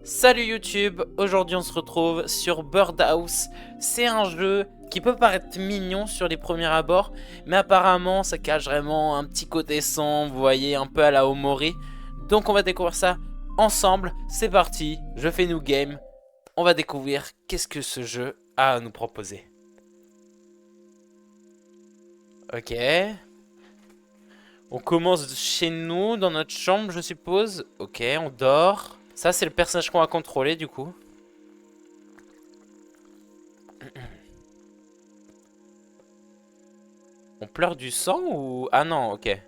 Salut YouTube, aujourd'hui on se retrouve sur Birdhouse. C'est un jeu qui peut paraître mignon sur les premiers abords, mais apparemment ça cache vraiment un petit côté sombre, vous voyez, un peu à la Omori. Donc on va découvrir ça ensemble, c'est parti, je fais new game. On va découvrir qu'est-ce que ce jeu a à nous proposer. Ok. On commence chez nous, dans notre chambre je suppose. Ok, on dort. Ça c'est le personnage qu'on va contrôler du coup. On pleure du sang ou... Ah non, ok.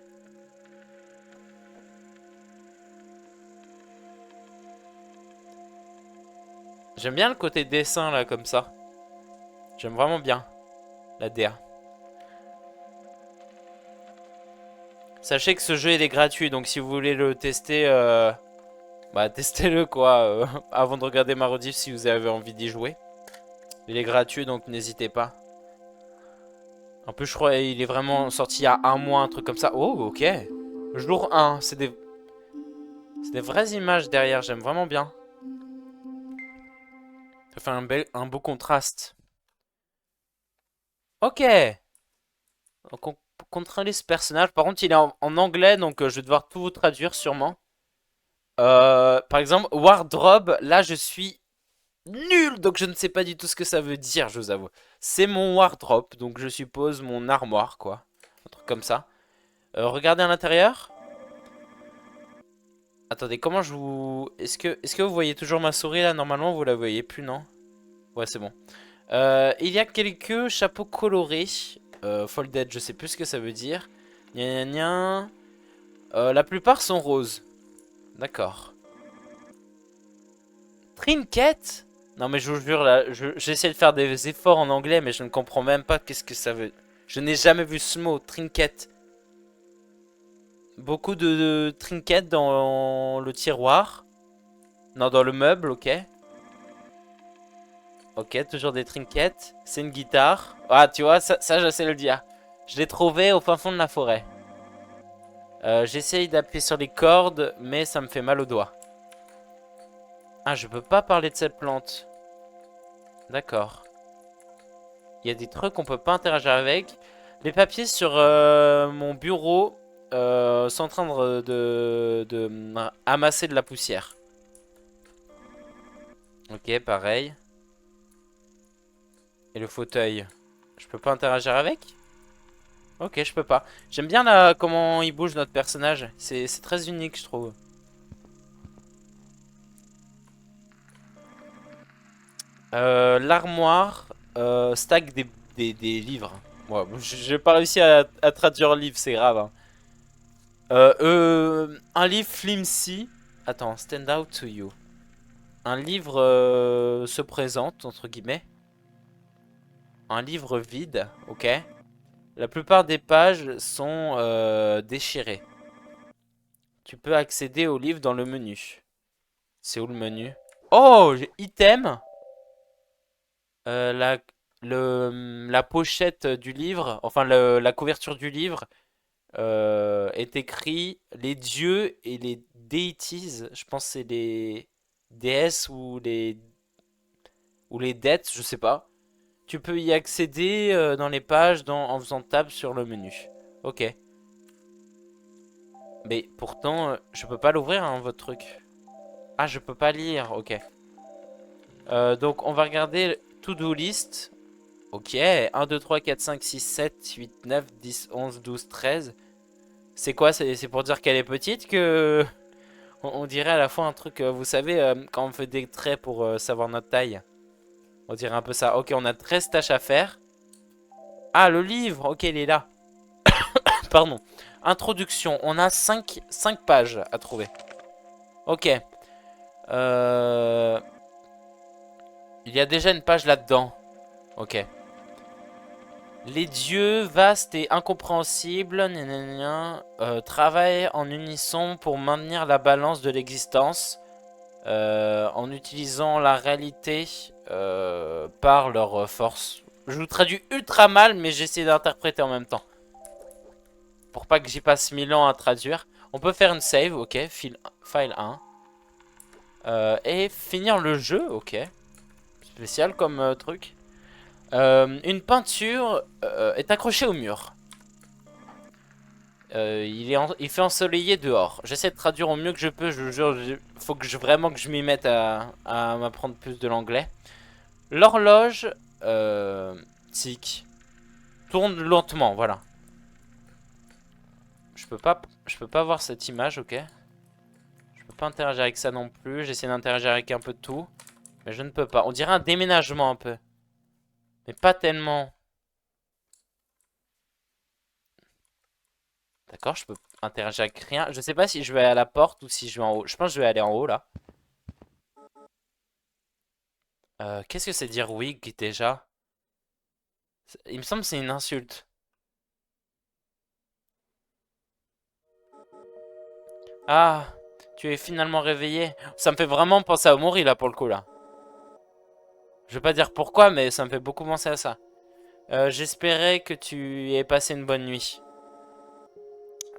J'aime bien le côté dessin là comme ça. J'aime vraiment bien la DA. Sachez que ce jeu il est gratuit, donc si vous voulez le tester, bah testez-le quoi, avant de regarder ma rediff si vous avez envie d'y jouer. Il est gratuit donc n'hésitez pas. En plus je crois qu'il est vraiment sorti il y a un mois, un truc comme ça. Oh ok. Jour 1, c'est des vraies images derrière, j'aime vraiment bien. Ça fait un beau contraste. Ok. Donc on peut contrôler ce personnage. Par contre, il est en anglais, donc je vais devoir tout vous traduire sûrement. Par exemple, wardrobe, là je suis nul, donc je ne sais pas du tout ce que ça veut dire, je vous avoue. C'est mon wardrobe, donc je suppose mon armoire, quoi. Un truc comme ça. Regardez à l'intérieur. Attendez, comment je vous... Est-ce que vous voyez toujours ma souris là? Normalement, vous la voyez plus, non? Ouais, c'est bon. Il y a quelques chapeaux colorés. Folded, je sais plus ce que ça veut dire. Gna gna gna. La plupart sont roses. D'accord. Trinket? Non mais je vous jure là, j'essaie de faire des efforts en anglais mais je ne comprends même pas qu'est-ce que ça veut. Je n'ai jamais vu ce mot, trinket. Beaucoup de trinkets dans le tiroir. Non, dans le meuble, ok. Ok, toujours des trinkets. C'est une guitare. Ah, tu vois, ça je sais le dire. Je l'ai trouvé au fin fond de la forêt. J'essaye d'appuyer sur les cordes, mais ça me fait mal aux doigts. Ah, je peux pas parler de cette plante. D'accord. Il y a des trucs qu'on peut pas interagir avec. Les papiers sur mon bureau sont en train de amasser de la poussière. Ok, pareil. Et le fauteuil, je peux pas interagir avec? Ok, je peux pas. J'aime bien là, comment il bouge notre personnage. C'est très unique, je trouve. L'armoire stack des livres. Ouais, j'ai pas réussi à traduire livre, c'est grave, hein. Un livre flimsy. Attends, stand out to you. Un livre se présente, entre guillemets. Un livre vide, ok. La plupart des pages sont déchirées. Tu peux accéder au livre dans le menu. C'est où le menu? Oh, j'ai item. Euh, la, la pochette du livre, enfin la couverture du livre, est écrit les dieux et les deities. Je pense que c'est les déesses ou les dettes, je sais pas. Tu peux y accéder dans les pages en faisant tab sur le menu. Ok. Mais pourtant, je peux pas l'ouvrir, hein, votre truc. Ah, je peux pas lire, ok. Donc, on va regarder to-do list. Ok, 1, 2, 3, 4, 5, 6, 7, 8, 9, 10, 11, 12, 13. C'est quoi? C'est pour dire qu'elle est petite que... On dirait à la fois un truc, vous savez, quand on fait des traits pour savoir notre taille. On dirait un peu ça. Ok, on a 13 tâches à faire. Ah, le livre. Ok, il est là. Pardon. Introduction. On a 5 pages à trouver. Ok. Euh... Il y a déjà une page là-dedans. Ok. Les dieux vastes et incompréhensibles gna gna gna, travaillent en unisson pour maintenir la balance de l'existence en utilisant la réalité par leur force. Je vous traduis ultra mal, mais j'essaie d'interpréter en même temps. Pour pas que j'y passe 1000 ans à traduire. On peut faire une save, ok, file 1. Et finir le jeu, ok. Spécial comme truc. Une peinture est accrochée au mur. Il fait ensoleillé dehors. J'essaie de traduire au mieux que je peux. Je vous jure, faut que vraiment que je m'y mette à m'apprendre plus de l'anglais. L'horloge tic tourne lentement. Voilà. Je peux pas voir cette image, ok. Je peux pas interagir avec ça non plus. J'essaie d'interagir avec un peu de tout, mais je ne peux pas. On dirait un déménagement un peu, mais pas tellement. D'accord, je peux interagir avec rien. Je sais pas si je vais à la porte ou si je vais en haut. Je pense que je vais aller en haut là. Qu'est-ce que c'est dire wig déjà? Il me semble que c'est une insulte. Ah, tu es finalement réveillé. Ça me fait vraiment penser à Omori là pour le coup là. Je vais pas dire pourquoi, mais ça me fait beaucoup penser à ça. J'espérais que tu aies passé une bonne nuit.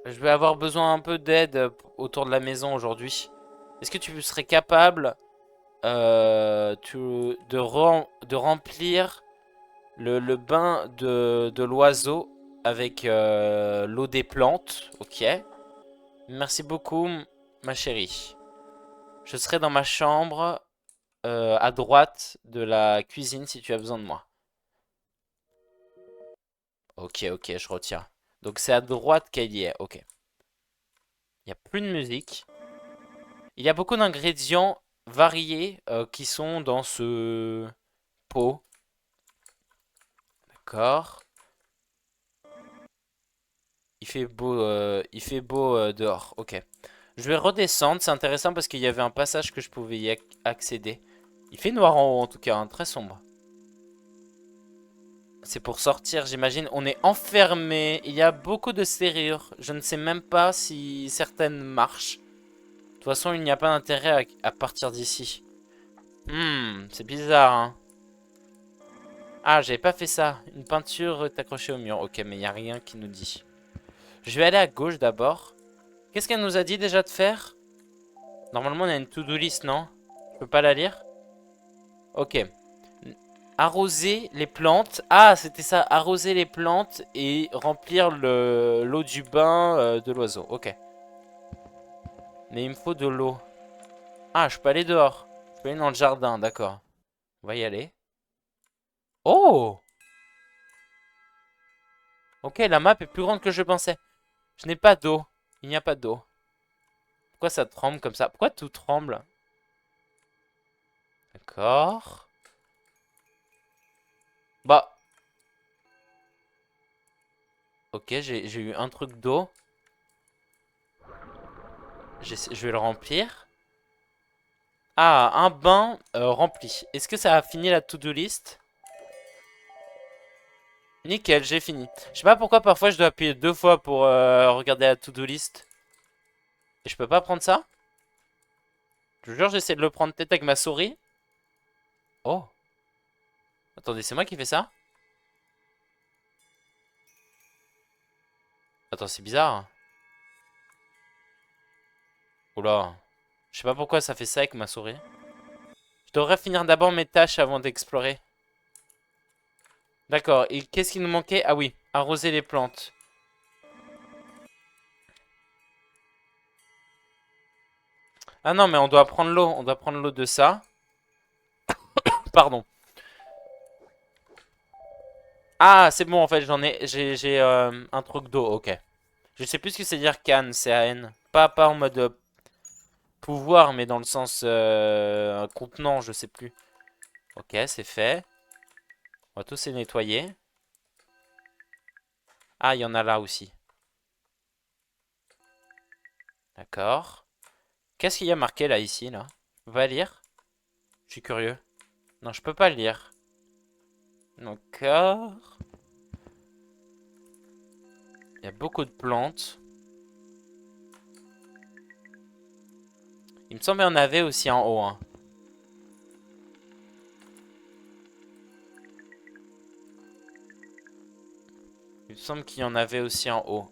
Je vais avoir besoin un peu d'aide autour de la maison aujourd'hui. Est-ce que tu serais capable de remplir le bain de l'oiseau avec l'eau des plantes? Ok. Merci beaucoup, ma chérie. Je serai dans ma chambre à droite de la cuisine si tu as besoin de moi. Ok, ok, je retiens. Donc c'est à droite qu'elle y est. Ok. Il n'y a plus de musique. Il y a beaucoup d'ingrédients variés qui sont dans ce pot. D'accord. Il fait beau dehors. Ok. Je vais redescendre. C'est intéressant parce qu'il y avait un passage que je pouvais y accéder. Il fait noir en haut en tout cas, hein, très sombre. C'est pour sortir, j'imagine. On est enfermé. Il y a beaucoup de serrures. Je ne sais même pas si certaines marchent. De toute façon, il n'y a pas d'intérêt à partir d'ici. C'est bizarre, hein. Ah, j'avais pas fait ça. Une peinture est accrochée au mur. Ok, mais il n'y a rien qui nous dit. Je vais aller à gauche d'abord. Qu'est-ce qu'elle nous a dit déjà de faire? Normalement, on a une to-do list, non? Je peux pas la lire? Ok. Arroser les plantes. Ah, c'était ça. Arroser les plantes et remplir l'eau du bain de l'oiseau. Ok. Mais il me faut de l'eau. Ah, je peux aller dehors. Je peux aller dans le jardin, d'accord. On va y aller. Oh! Ok, la map est plus grande que je pensais. Je n'ai pas d'eau. Il n'y a pas d'eau. Pourquoi ça tremble comme ça? Pourquoi tout tremble? D'accord. Bah. Ok, j'ai eu un truc d'eau. Je vais le remplir. Ah, un bain rempli. Est-ce que ça a fini la to-do list? Nickel, j'ai fini. Je sais pas pourquoi parfois je dois appuyer 2 fois pour regarder la to-do list. Et je peux pas prendre ça? Je vous jure, j'essaie de le prendre peut-être avec ma souris. Oh. Attendez, c'est moi qui fais ça? Attends, c'est bizarre. Oula. Je sais pas pourquoi ça fait ça avec ma souris. Je devrais finir d'abord mes tâches avant d'explorer. D'accord, et qu'est-ce qui nous manquait? Ah oui, arroser les plantes. Ah non, mais on doit prendre l'eau. On doit prendre l'eau de ça. Pardon. Ah, c'est bon, en fait, j'ai un truc d'eau, ok. Je sais plus ce que c'est dire can, C-A-N. Pas en mode pouvoir, mais dans le sens contenant, je sais plus. Ok, c'est fait. On va tous les nettoyer. Ah, il y en a là aussi. D'accord. Qu'est-ce qu'il y a marqué là, ici, là? Je peux pas lire? Je suis curieux. Non, je peux pas lire. D'accord. Il y a beaucoup de plantes. Il me semble qu'il y en avait aussi en haut, hein. Il me semble qu'il y en avait aussi en haut.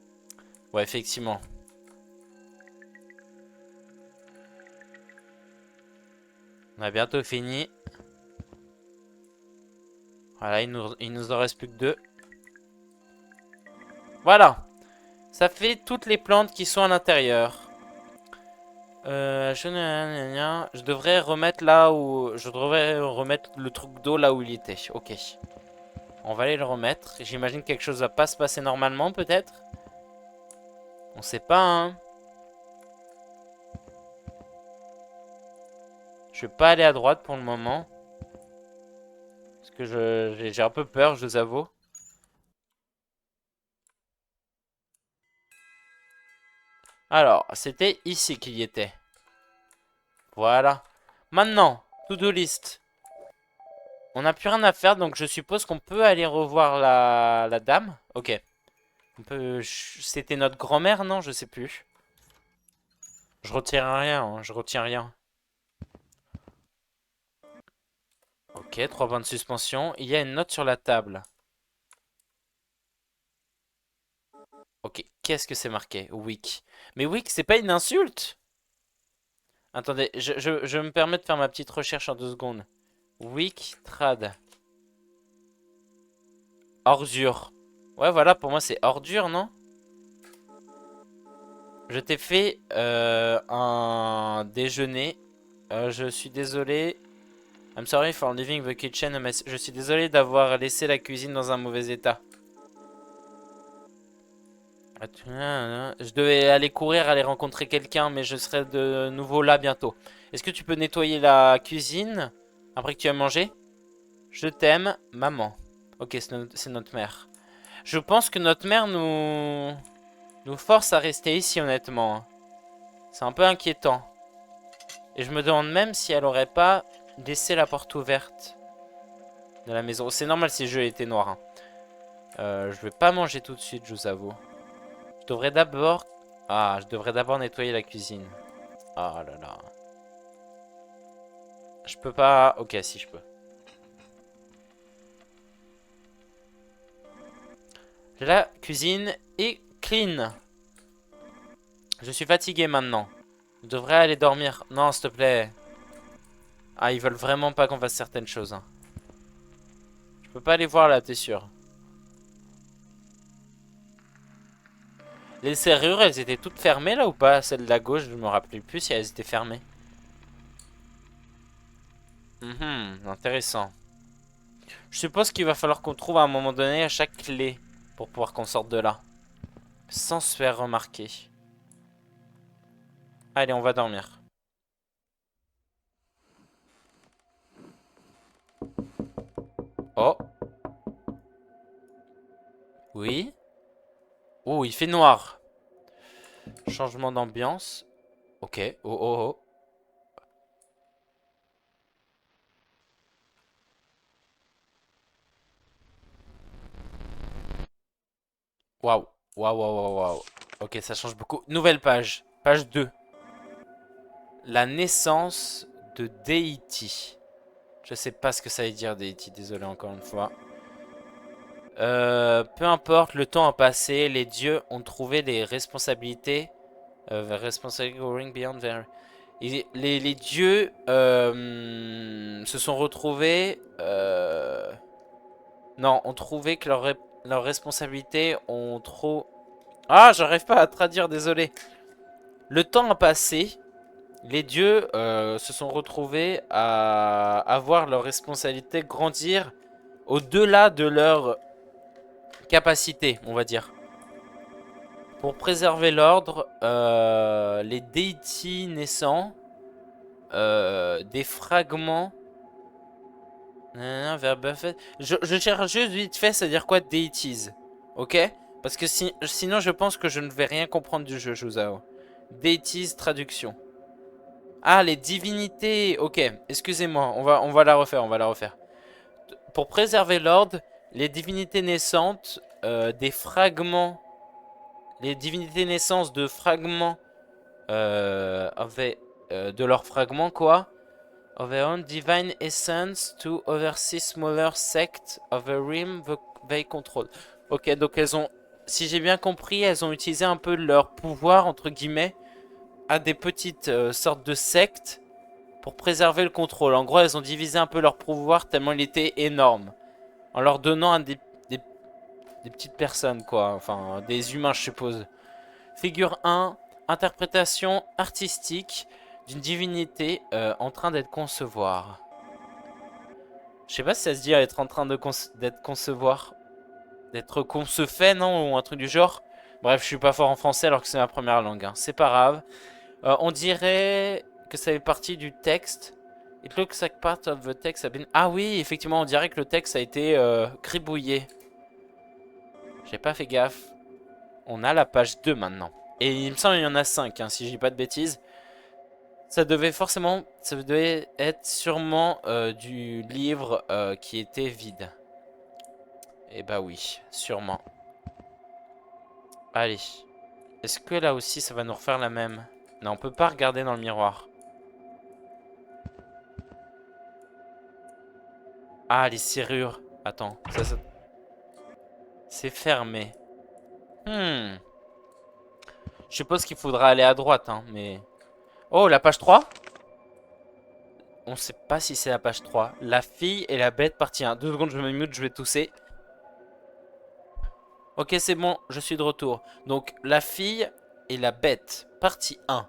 Ouais, effectivement. On a bientôt fini. Voilà, il nous en reste plus que 2. Voilà. Ça fait toutes les plantes qui sont à l'intérieur. Je devrais remettre là où... Je devrais remettre le truc d'eau là où il était. Ok. On va aller le remettre. J'imagine que quelque chose va pas se passer normalement, peut-être. On sait pas, hein. Je vais pas aller à droite pour le moment. Parce que j'ai un peu peur, je vous avoue. Alors, c'était ici qu'il y était. Voilà. Maintenant, to-do list. On n'a plus rien à faire, donc je suppose qu'on peut aller revoir la dame. Ok. On peut... C'était notre grand-mère, non? Je sais plus. Je retiens rien, hein, je retiens rien. Ok, 3 points de suspension. Il y a une note sur la table. Ok, qu'est-ce que c'est marqué? Weak. Mais weak, c'est pas une insulte? Attendez, je me permets de faire ma petite recherche en 2 secondes. Weak, trad. Ordure. Ouais, voilà, pour moi c'est ordure, non? Je t'ai fait un déjeuner. Je suis désolé. I'm sorry for leaving the kitchen a mess. Je suis désolé d'avoir laissé la cuisine dans un mauvais état. Je devais aller courir, aller rencontrer quelqu'un, mais je serai de nouveau là bientôt. Est-ce que tu peux nettoyer la cuisine après que tu aies mangé? Je t'aime, maman. Ok, c'est notre mère. Je pense que notre mère nous force à rester ici, honnêtement. C'est un peu inquiétant. Et je me demande même si elle aurait pas laissé la porte ouverte de la maison. C'est normal si le jeu était noir, hein. Je vais pas manger tout de suite, je vous avoue. Je devrais d'abord... Ah, je devrais d'abord nettoyer la cuisine. Ah là là. Je peux pas... Ok, si je peux. La cuisine est clean. Je suis fatigué maintenant. Je devrais aller dormir. Non, s'il te plaît. Ah, ils veulent vraiment pas qu'on fasse certaines choses, hein. Je peux pas aller voir là, t'es sûr? Les serrures, elles étaient toutes fermées là ou pas? Celle de la gauche, je me rappelais plus si elles étaient fermées. Intéressant. Je suppose qu'il va falloir qu'on trouve à un moment donné à chaque clé pour pouvoir qu'on sorte de là. Sans se faire remarquer. Allez, on va dormir. Oh. Oui. Oh, il fait noir. Changement d'ambiance. Ok. Oh, oh, oh. Waouh. Waouh, waouh, waouh, waouh. Ok, ça change beaucoup. Nouvelle page. Page 2. La naissance de Deity. Je sais pas ce que ça veut dire Deity. Désolé encore une fois. Peu importe, le temps a passé. Les dieux ont trouvé les responsabilités. Responsibility going beyond their... Les dieux se sont retrouvés... Non, ont trouvé que leurs responsabilités ont trop... Ah, j'arrive pas à traduire, désolé. Le temps a passé. Les dieux se sont retrouvés à avoir leurs responsabilités grandir au-delà de leur capacité, on va dire. Pour préserver l'ordre, les déities naissants, des fragments... vers Buffett. Je cherche juste vite fait, ça veut dire quoi deities? Ok? Parce que sinon je pense que je ne vais rien comprendre du jeu, je vous avoue. Deities, traduction. Ah, les divinités. Ok, excusez-moi, on va la refaire, on va la refaire. Pour préserver l'ordre, les divinités naissantes, des fragments... Les divinités naissances de fragments de leurs fragments, quoi. Of their own divine essence to oversee smaller sects of the realm they control. Ok, donc elles ont, si j'ai bien compris, elles ont utilisé un peu leur pouvoir, entre guillemets, à des petites sortes de sectes pour préserver le contrôle. En gros, elles ont divisé un peu leur pouvoir tellement il était énorme. En leur donnant à des petites personnes, quoi. Enfin, des humains, je suppose. Figure 1, interprétation artistique d'une divinité en train d'être concevoir. Je sais pas si ça se dit être en train d'être concevoir. D'être qu'on se fait, non? Ou un truc du genre. Bref, je suis pas fort en français alors que c'est ma première langue. Hein. C'est pas grave. On dirait que ça fait partie du texte. It looks like part of the text have been... Ah oui, effectivement, on dirait que le texte a été gribouillé. J'ai pas fait gaffe. On a la page 2 maintenant. Et il me semble qu'il y en a 5, hein, si je dis pas de bêtises. Ça devait être sûrement du livre qui était vide. Et bah oui, sûrement. Allez. Est-ce que là aussi ça va nous refaire la même? Non, on peut pas regarder dans le miroir. Ah, les serrures. Attends, ça... C'est fermé. Je suppose qu'il faudra aller à droite, hein, mais... Oh, la page 3? On sait pas si c'est la page 3. La fille et la bête, partie 1. 2 secondes, je me mute, je vais tousser. Ok, c'est bon, je suis de retour. Donc, la fille et la bête, partie 1.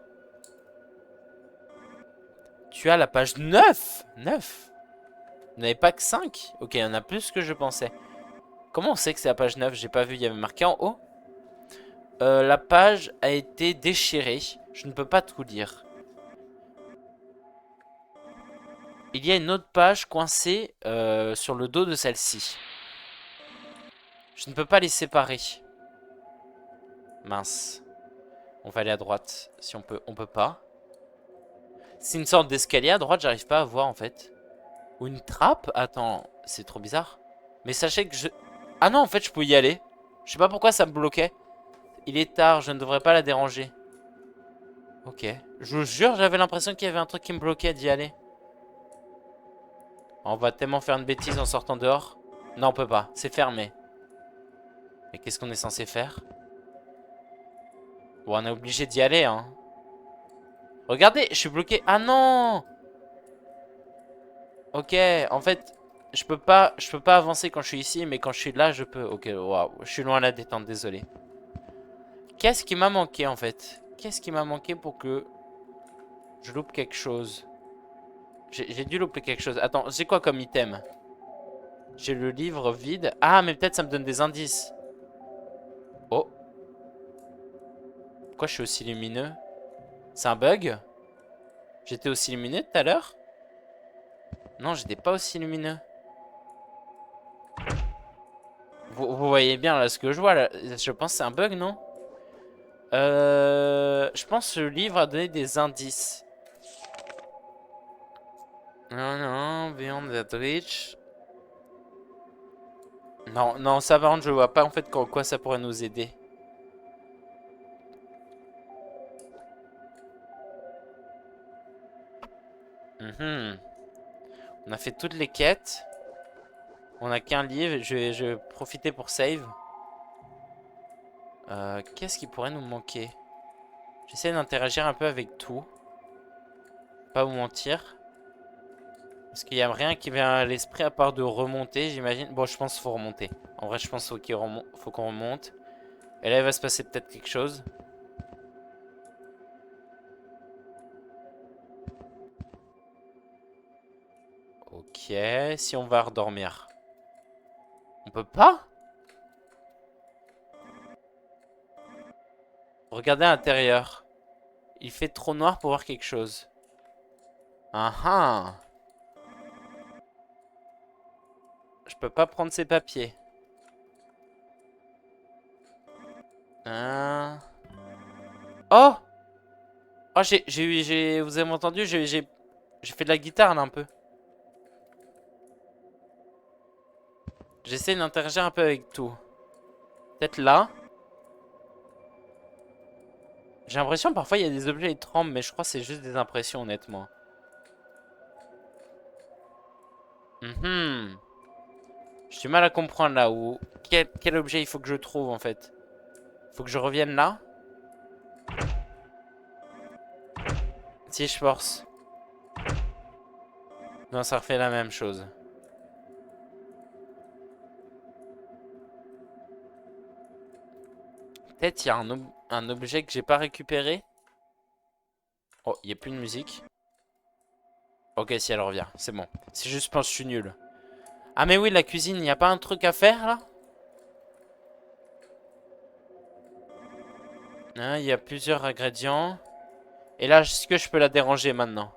Tu as la page 9. 9. Vous n'avez pas que 5? Ok, il y en a plus que je pensais. Comment on sait que c'est la page 9? J'ai pas vu, il y avait marqué en haut. La page a été déchirée. Je ne peux pas tout lire. Il y a une autre page coincée sur le dos de celle-ci. Je ne peux pas les séparer. Mince. On va aller à droite. Si on peut. On peut pas. C'est une sorte d'escalier à droite, j'arrive pas à voir en fait. Ou une trappe? Attends, c'est trop bizarre. Mais sachez que je... Ah non, en fait, je peux y aller. Je sais pas pourquoi ça me bloquait. Il est tard, je ne devrais pas la déranger. Ok. Je vous jure, j'avais l'impression qu'il y avait un truc qui me bloquait d'y aller. On va tellement faire une bêtise en sortant dehors. Non, on peut pas. C'est fermé. Mais qu'est-ce qu'on est censé faire? Bon, on est obligé d'y aller, hein. Regardez, je suis bloqué. Ah non! Ok, en fait, je peux pas avancer quand je suis ici, mais quand je suis là, je peux. Ok, waouh, je suis loin à la détente, désolé. Qu'est-ce qui m'a manqué, en fait? Qu'est-ce qui m'a manqué pour que je loupe quelque chose? J'ai dû louper quelque chose. Attends, c'est quoi comme item? J'ai le livre vide. Ah, mais peut-être ça me donne des indices. Oh. Pourquoi je suis aussi lumineux? C'est un bug? J'étais aussi lumineux tout à l'heure? Non, j'étais pas aussi lumineux. Vous voyez bien là ce que je vois là. Je pense que c'est un bug, non? Je pense que le livre a donné des indices. Non, non, Beyond that Reach. Non, non, ça par contre, je vois pas en fait quoi ça pourrait nous aider. On a fait toutes les quêtes. On a qu'un livre. Je vais profiter pour save. Qu'est-ce qui pourrait nous manquer? J'essaie d'interagir un peu avec tout. Pas vous mentir. Parce qu'il n'y a rien qui vient à l'esprit à part de remonter, j'imagine. Bon, je pense qu'il faut remonter. En vrai, je pense faut qu'on remonte. Et là, il va se passer peut-être quelque chose. Ok, si on va redormir. On peut pas? Regardez à l'intérieur. Il fait trop noir pour voir quelque chose. Ah ah. Je peux pas prendre ces papiers. Hein. Oh! Oh, vous avez entendu? J'ai fait de la guitare là un peu. J'essaie d'interagir un peu avec tout. Peut-être là. J'ai l'impression parfois il y a des objets qui tremblent, mais je crois que c'est juste des impressions honnêtement. J'ai du mal à comprendre là où. Quel objet il faut que je trouve en fait. Faut que je revienne là. Si je force. Non, ça refait la même chose. Peut-être il y a un objet que j'ai pas récupéré. Oh, il n'y a plus de musique. Ok, si elle revient, c'est bon. C'est juste, je pense que je suis nul. Ah mais oui, la cuisine, il n'y a pas un truc à faire là? Hein, il y a plusieurs ingrédients. Et là, est-ce que je peux la déranger maintenant?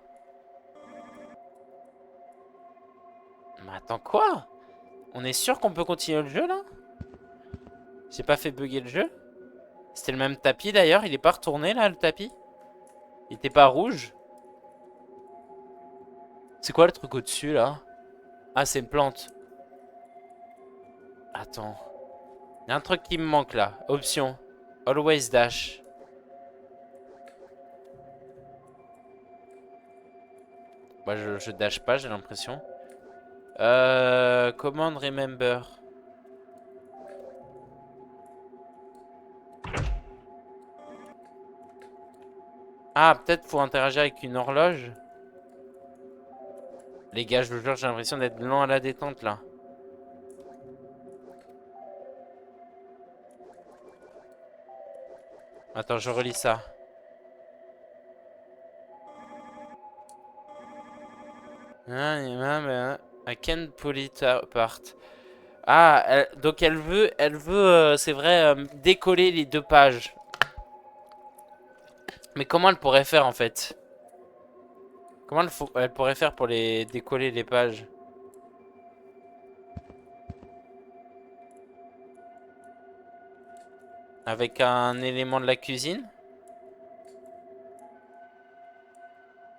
Mais attends, quoi? On est sûr qu'on peut continuer le jeu là? J'ai pas fait bugger le jeu? C'était le même tapis d'ailleurs, il est pas retourné là le tapis? Il était pas rouge? C'est quoi le truc au-dessus là? Ah, c'est une plante. Attends. Il y a un truc qui me manque là. Option. Always dash. Bah, je dash pas, j'ai l'impression. Command remember. Ah, peut-être faut interagir avec une horloge. Les gars, je vous jure, j'ai l'impression d'être lent à la détente là. Attends, je relis ça. I can pull it apart. Ah, donc elle veut, c'est vrai, décoller les deux pages. Mais comment elle pourrait faire en fait? Comment elle pourrait faire pour les décoller les pages? Avec un élément de la cuisine?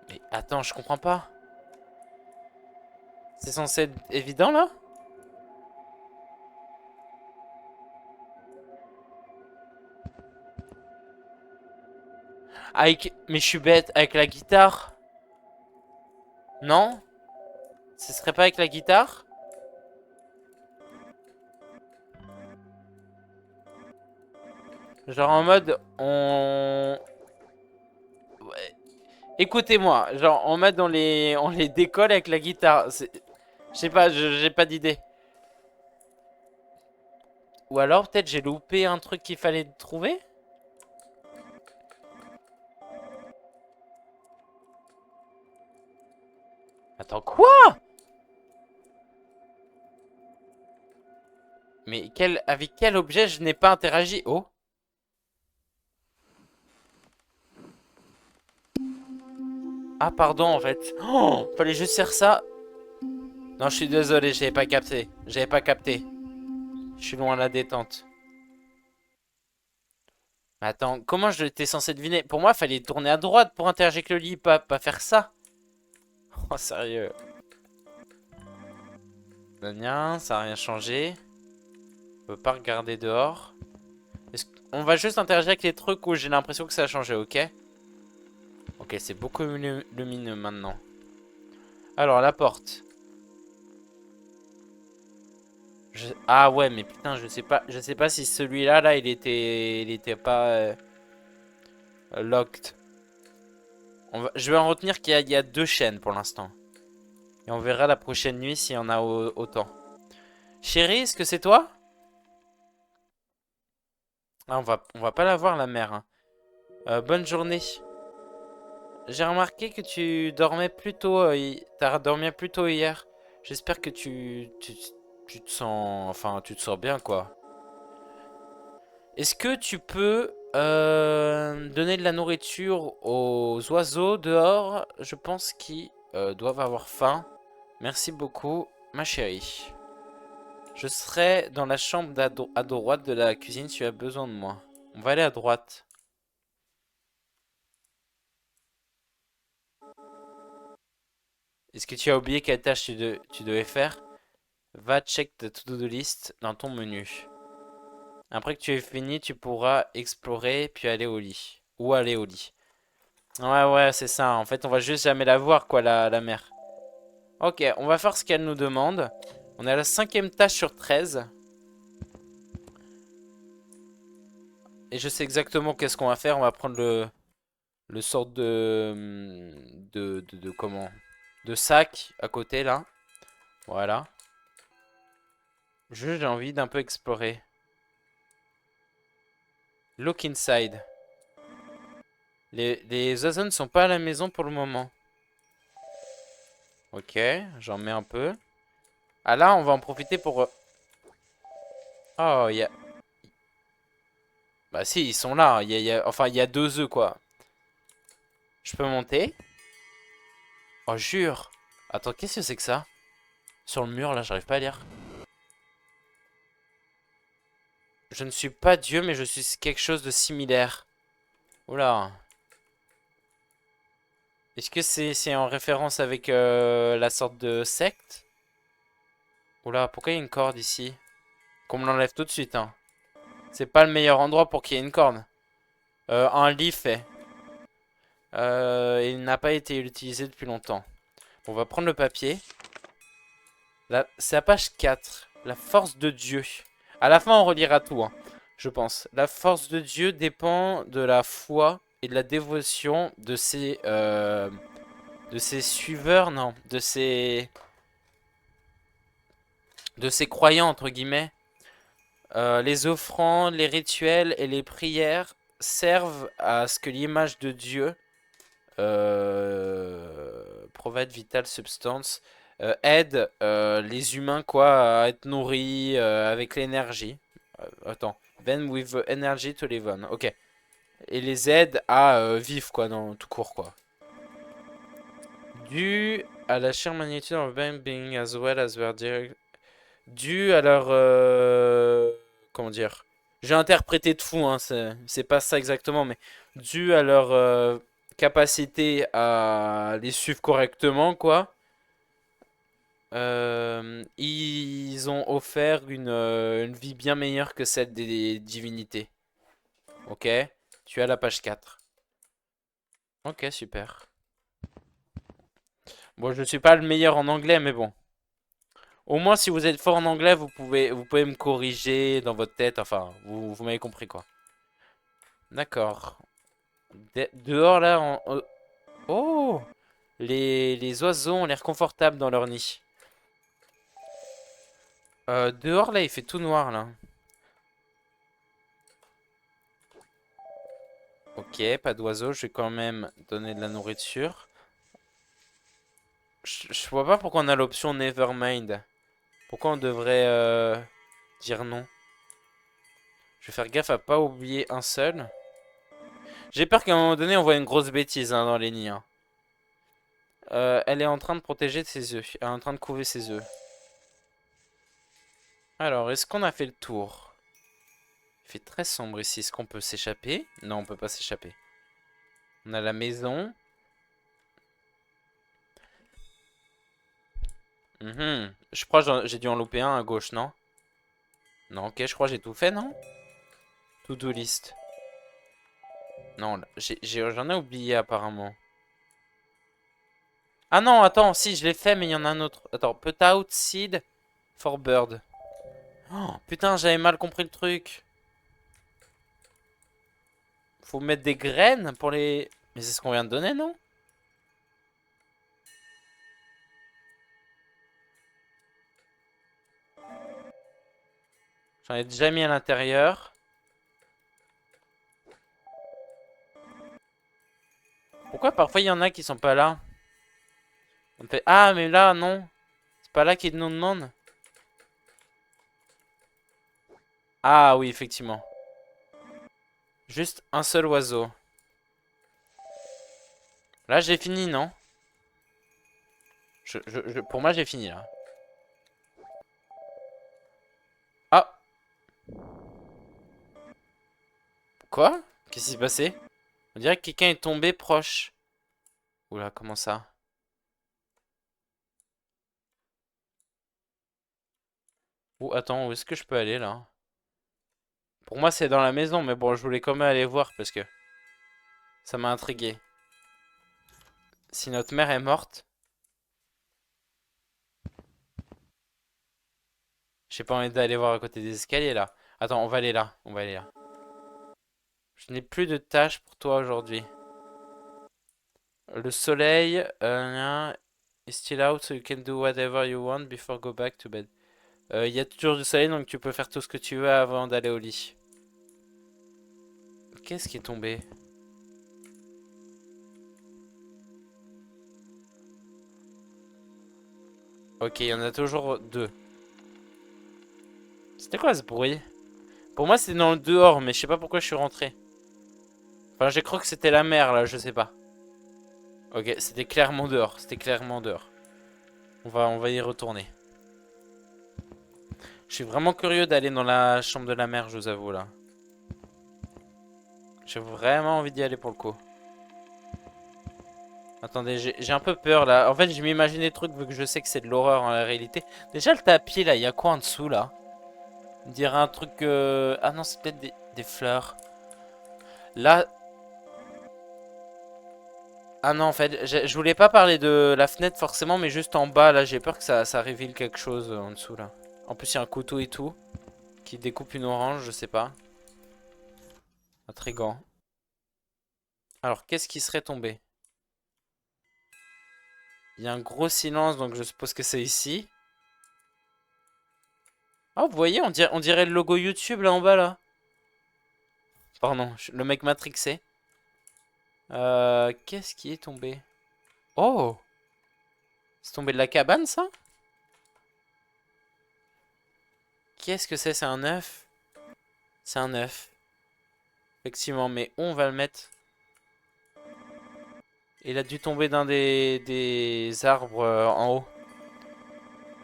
Mais attends, je comprends pas. C'est censé être évident là? Mais je suis bête, avec la guitare? Non? Ce serait pas avec la guitare? Genre en mode, Ouais. Écoutez-moi, genre en mode on les décolle avec la guitare. Je sais pas, j'ai pas d'idée. Ou alors peut-être j'ai loupé un truc qu'il fallait trouver? Attends, quoi? Mais avec quel objet je n'ai pas interagi? Oh. Ah pardon en fait. Oh, fallait juste faire ça. Non, je suis désolé, j'avais pas capté. J'avais pas capté. Je suis loin à la détente. Attends, comment je l'étais censé deviner? Pour moi, fallait tourner à droite pour interagir avec le lit, pas faire ça. Oh, sérieux. Bien, ça a rien changé. On peut pas regarder dehors. On va juste interagir avec les trucs où j'ai l'impression que ça a changé, ok? Ok, c'est beaucoup lumineux maintenant. Alors, la porte. Ah ouais, mais putain, je sais pas si celui-là, là, il était pas locked. Je vais en retenir qu'il y a deux chaînes pour l'instant. Et on verra la prochaine nuit s'il y en a autant. Chérie, est-ce que c'est toi? Ah, on va pas la voir, la mère, hein. Bonne journée. J'ai remarqué que tu dormais plus tôt. T'as dormi plus tôt hier. J'espère que tu te sens. Enfin, tu te sens bien, quoi. Est-ce que tu peux donner de la nourriture aux oiseaux dehors? Je pense qu'ils doivent avoir faim. Merci beaucoup, ma chérie. Je serai dans la chambre à droite de la cuisine si tu as besoin de moi. On va aller à droite. Est-ce que tu as oublié quelle tâche tu devais faire? Va check the to-do list dans ton menu. Après que tu aies fini, tu pourras explorer puis aller au lit. Ou aller au lit. Ouais, ouais, c'est ça. En fait, on va juste jamais la voir, quoi, la mère. Ok, on va faire ce qu'elle nous demande. On est à la 5e tâche sur 13. Et je sais exactement qu'est-ce qu'on va faire. On va prendre le sort de comment? de sacs à côté là. Voilà. J'ai envie d'un peu explorer. Look inside. Les oiseaux ne sont pas à la maison pour le moment. Ok, j'en mets un peu. Ah là, on va en profiter pour... Oh, il y a... Bah si, ils sont là. Enfin, il y a 2 œufs, quoi. Je peux monter? Oh, jure. Attends, qu'est-ce que c'est que ça? Sur le mur, là, j'arrive pas à lire. Je ne suis pas Dieu, mais je suis quelque chose de similaire. Oula. Est-ce que c'est en référence avec la sorte de secte? Oula, pourquoi il y a une corde ici? Qu'on me l'enlève tout de suite, hein. C'est pas le meilleur endroit pour qu'il y ait une corde. Un lit fait. Il n'a pas été utilisé depuis longtemps. On va prendre le papier. Là, c'est à page 4. La force de Dieu. À la fin, on relira tout, hein, je pense. La force de Dieu dépend de la foi et de la dévotion de ses suiveurs, non, de ses croyants, entre guillemets. Les offrandes, les rituels et les prières servent à ce que l'image de Dieu, provide vital substance, aide les humains quoi à être nourris avec l'énergie. Attends, then with the energy to live on. Ok. Et les aide à vivre quoi dans tout court quoi. Dû à la sheer magnitude of them being as well as their direct... Dû à leur comment dire? J'ai interprété de fou hein, c'est pas ça exactement mais dû à leur capacité à les suivre correctement quoi. Ils ont offert une vie bien meilleure que celle des divinités. Ok, tu as la page 4. Ok, super. Bon, je suis pas le meilleur en anglais, mais bon. Au moins, si vous êtes fort en anglais, vous pouvez me corriger dans votre tête. Enfin, vous m'avez compris, quoi. D'accord. Dehors, là, oh! Les oiseaux ont l'air confortables dans leur nid. Dehors, là, il fait tout noir, là. Ok, pas d'oiseaux. Je vais quand même donner de la nourriture. Je vois pas pourquoi on a l'option Nevermind. Pourquoi on devrait dire non? Je vais faire gaffe à pas oublier un seul. J'ai peur qu'à un moment donné on voit une grosse bêtise hein, dans les nids. Hein. Elle est en train de protéger ses œufs. Elle est en train de couver ses œufs. Alors, est-ce qu'on a fait le tour? Il fait très sombre ici. Est-ce qu'on peut s'échapper? Non, on peut pas s'échapper. On a la maison. Je crois que j'ai dû en louper un à gauche, non? Non, ok, je crois que j'ai tout fait, non? To-do list. Non, j'en ai oublié apparemment. Ah non, attends, si, je l'ai fait, mais il y en a un autre. Attends, put out seed for bird. Oh, putain, j'avais mal compris le truc. Faut mettre des graines pour les... Mais c'est ce qu'on vient de donner, non? J'en ai déjà mis à l'intérieur. Pourquoi parfois il y en a qui sont pas là? On fait... Ah, mais là, non. C'est pas là qu'ils nous demandent. Ah oui, effectivement. Juste un seul oiseau. Là, j'ai fini, non? Pour moi, j'ai fini, là. Ah! Quoi? Qu'est-ce qui s'est passé? On dirait que quelqu'un est tombé proche. Oula, comment ça? Ou attends, où est-ce que je peux aller, là? Pour moi, c'est dans la maison, mais bon, je voulais quand même aller voir parce que ça m'a intrigué. Si notre mère est morte, j'ai pas envie d'aller voir à côté des escaliers, là. Attends, on va aller là. On va aller là. Je n'ai plus de tâches pour toi aujourd'hui. Le soleil It's still out, so you can do whatever you want before go back to bed. Il y a toujours du soleil, donc tu peux faire tout ce que tu veux avant d'aller au lit. Qu'est-ce qui est tombé? Ok, il y en a toujours deux. C'était quoi ce bruit? Pour moi, c'était dans le dehors, mais je sais pas pourquoi je suis rentré. Enfin, j'ai cru que c'était la mer, là, je sais pas. Ok, c'était clairement dehors. C'était clairement dehors. On va y retourner. Je suis vraiment curieux d'aller dans la chambre de la mer, je vous avoue, là. J'ai vraiment envie d'y aller pour le coup. Attendez, j'ai un peu peur, là. En fait, je m'imagine des trucs, vu que je sais que c'est de l'horreur en réalité. Déjà, le tapis, là, il y a quoi en dessous, là? On dirait un truc... Ah non, c'est peut-être des fleurs. Là... Ah non, en fait, je voulais pas parler de la fenêtre forcément, mais juste en bas, là, j'ai peur que ça révèle quelque chose en dessous, là. En plus, il y a un couteau et tout, qui découpe une orange, je sais pas. Intriguant. Alors, qu'est-ce qui serait tombé? Il y a un gros silence, donc je suppose que c'est ici. Oh, vous voyez, on dirait le logo YouTube, là, en bas, là. Pardon, le mec matrixé. Qu'est-ce qui est tombé? Oh! C'est tombé de la cabane, ça? Qu'est-ce que c'est? C'est un œuf? C'est un œuf. Effectivement, mais où on va le mettre? Il a dû tomber d'un des arbres en haut.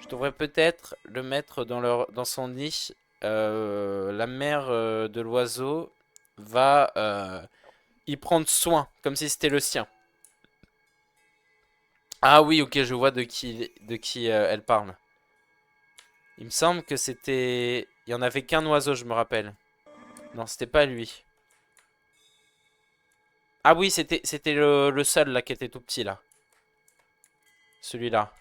Je devrais peut-être le mettre dans son nid. La mère de l'oiseau va y prendre soin, comme si c'était le sien. Ah oui, ok, je vois de qui elle parle. Il me semble que c'était... Il y en avait qu'un oiseau, je me rappelle. Non, c'était pas lui. Ah oui, c'était le seul là qui était tout petit là. Celui-là.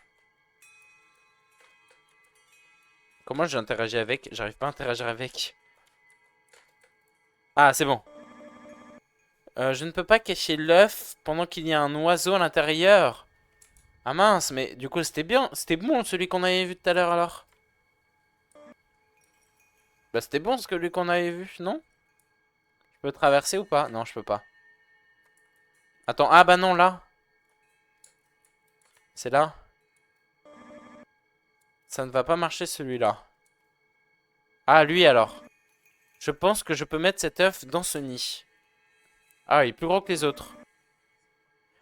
Comment j'ai interagi avec? J'arrive pas à interagir avec. Ah, c'est bon. Je ne peux pas cacher l'œuf pendant qu'il y a un oiseau à l'intérieur. Ah mince, mais du coup c'était bien. C'était bon celui qu'on avait vu tout à l'heure alors. Bah c'était bon celui qu'on avait vu, non? Je peux traverser ou pas? Non, je peux pas. Attends, ah bah non là. C'est là. Ça ne va pas marcher celui-là. Ah lui alors. Je pense que je peux mettre cet œuf dans ce nid. Ah, il est plus gros que les autres.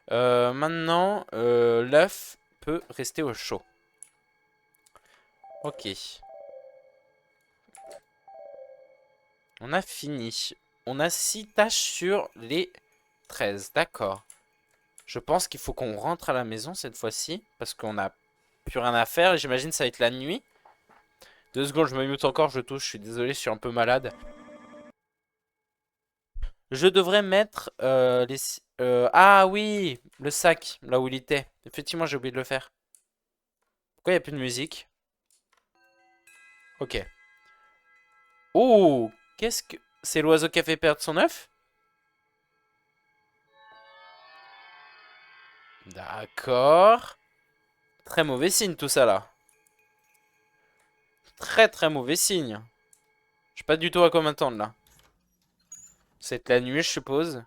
Maintenant, l'œuf peut rester au chaud. Ok. On a fini. On a 6 tâches sur les 13. D'accord. Je pense qu'il faut qu'on rentre à la maison cette fois-ci. Parce qu'on n'a plus rien à faire. J'imagine que ça va être la nuit. 2 secondes, je me mute encore, je touche. Je suis désolé, je suis un peu malade. Je devrais mettre les... ah oui, le sac, là où il était. Effectivement, j'ai oublié de le faire. Pourquoi il n'y a plus de musique? Ok. Oh, qu'est-ce que... C'est l'oiseau qui a fait perdre son œuf? D'accord. Très mauvais signe tout ça là. Très très mauvais signe. Je sais pas du tout à quoi m'attendre là. C'est la nuit je suppose.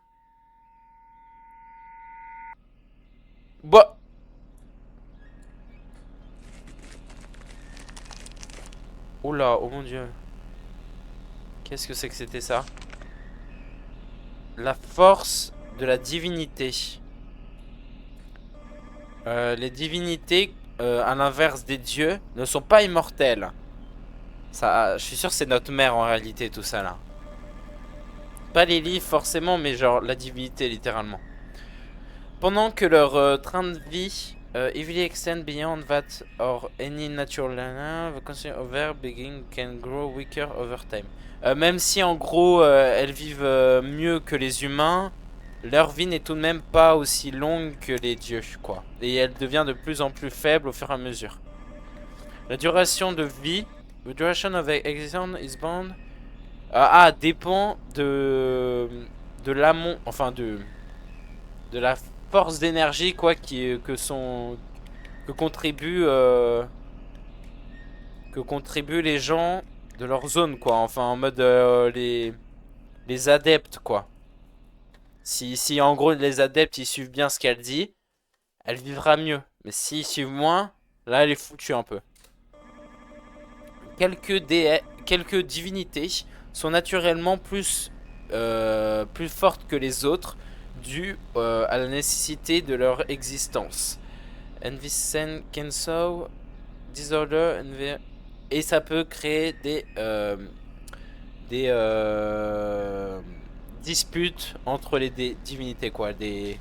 Bah. Oh là, oh mon dieu. Qu'est-ce que c'est que c'était ça? La force de la divinité. Les divinités, à l'inverse des dieux, ne sont pas immortelles. Ça, je suis sûr que c'est notre mère en réalité tout ça là. Pas les livres forcément, mais genre la divinité littéralement. Pendant que leur train de vie easily extend beyond that or any natural law, the constant over being can grow weaker over time. Même si en gros elles vivent mieux que les humains, leur vie n'est tout de même pas aussi longue que les dieux, quoi. Et elle devient de plus en plus faible au fur et à mesure. La duration de vie, the duration of existence is bound, dépend de l'amont, enfin de la force d'énergie quoi que que contribuent, les gens de leur zone, quoi. Enfin, en mode les adeptes, quoi. Si en gros les adeptes ils suivent bien ce qu'elle dit, elle vivra mieux. Mais s'ils suivent moins, là elle est foutue un peu. Quelques divinités sont naturellement plus fortes que les autres, dû à la nécessité de leur existence. Envisen Kenso, Disorder, et ça peut créer des disputes entre les divinités, quoi, des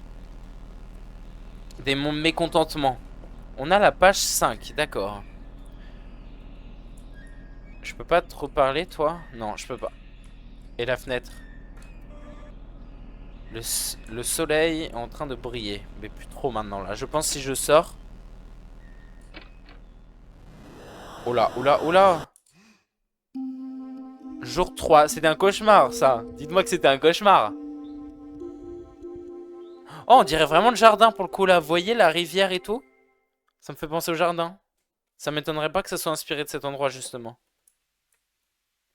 mécontentements. On a la page 5, d'accord. Je peux pas te reparler, toi? Non, je peux pas. Et la fenêtre? Le soleil est en train de briller. Mais plus trop maintenant, là. Je pense si je sors... Oh là, oh là, oh là! Jour 3, c'était un cauchemar, ça. Dites-moi que c'était un cauchemar. Oh, on dirait vraiment le jardin, pour le coup, là. Vous voyez la rivière et tout? Ça me fait penser au jardin. Ça m'étonnerait pas que ça soit inspiré de cet endroit, justement.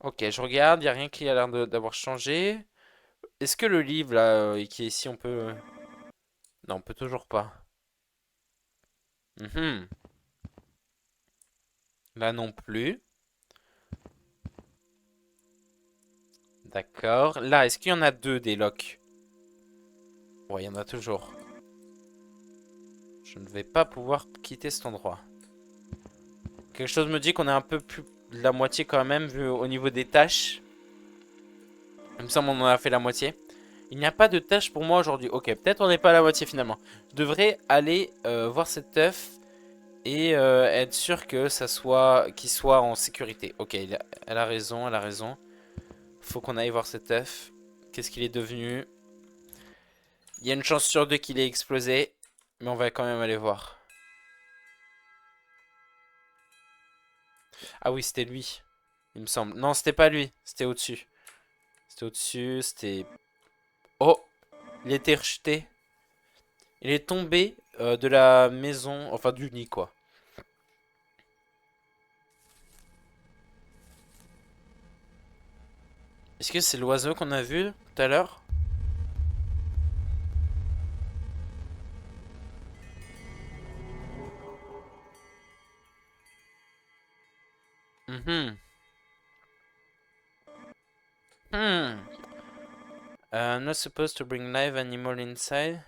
Ok, je regarde, y a rien qui a l'air d'avoir changé. Est-ce que le livre, là, qui est ici, on peut... Non, on peut toujours pas. Mhm. Là non plus. D'accord. Là, est-ce qu'il y en a deux des locks? Ouais, il y en a toujours. Je ne vais pas pouvoir quitter cet endroit. Quelque chose me dit qu'on est un peu plus de la moitié quand même, vu au niveau des tâches. Il me semble qu'on en a fait la moitié. Il n'y a pas de tâches pour moi aujourd'hui. Ok, peut-être on n'est pas à la moitié finalement. Je devrais aller voir cet œuf et être sûr que ça soit, qu'il soit en sécurité. Ok, elle a raison, elle a raison. Faut qu'on aille voir cet œuf. Qu'est-ce qu'il est devenu? Il y a une chance sur deux qu'il ait explosé. Mais on va quand même aller voir. Ah oui, c'était lui. Il me semble. Non, c'était pas lui. C'était au-dessus. C'était au-dessus. C'était... Oh! Il était rejeté. Il est tombé de la maison. Enfin, du nid, quoi. Est-ce que c'est l'oiseau qu'on a vu tout à l'heure? Mhm. Hmm. I'm not supposed to bring live animal inside.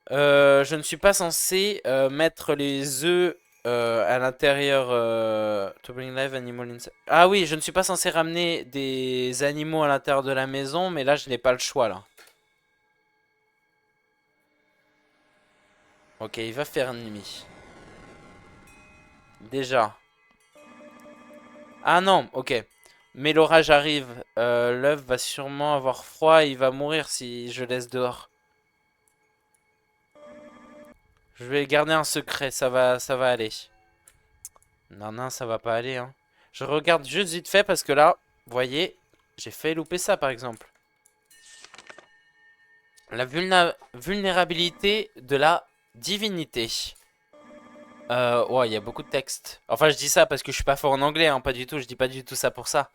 Je ne suis pas censé mettre les œufs à l'intérieur. To bring live animal inside. Ah oui, je ne suis pas censé ramener des animaux à l'intérieur de la maison, mais là je n'ai pas le choix là. Ok, il va faire nuit. Déjà. Ah non, ok. Mais l'orage arrive. L'œuf va sûrement avoir froid et il va mourir si je laisse dehors. Je vais garder un secret, ça va aller. Non, non, ça va pas aller, hein. Je regarde juste vite fait parce que là, vous voyez, j'ai fait louper ça par exemple. La vulnérabilité de la divinité. Ouais, il y a beaucoup de texte. Enfin, je dis ça parce que je suis pas fort en anglais, hein, pas du tout. Je dis pas du tout ça pour ça.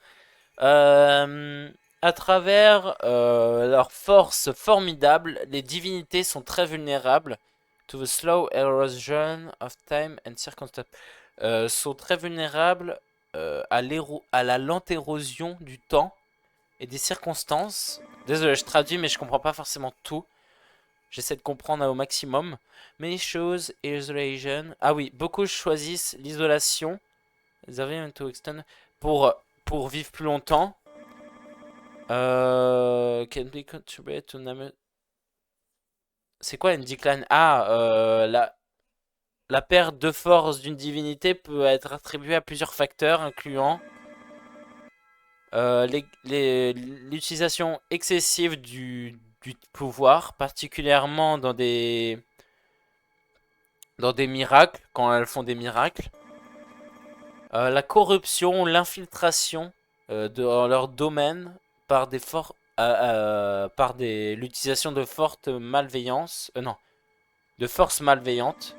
À travers leur force formidable, les divinités sont très vulnérables to the slow erosion of time and circumstance. Sont très vulnérables à la lente érosion du temps et des circonstances. Désolé, je traduis, mais je comprends pas forcément tout. J'essaie de comprendre au maximum. Many chose isolation. Ah oui, beaucoup choisissent l'isolation. Pour vivre plus longtemps. Can be contribute to C'est quoi une decline? Ah, la perte de force d'une divinité peut être attribuée à plusieurs facteurs, incluant l'utilisation excessive du pouvoir, particulièrement dans des miracles, quand elles font des miracles. La corruption, l'infiltration dans leur domaine par l'utilisation de fortes malveillances, non, de forces malveillantes.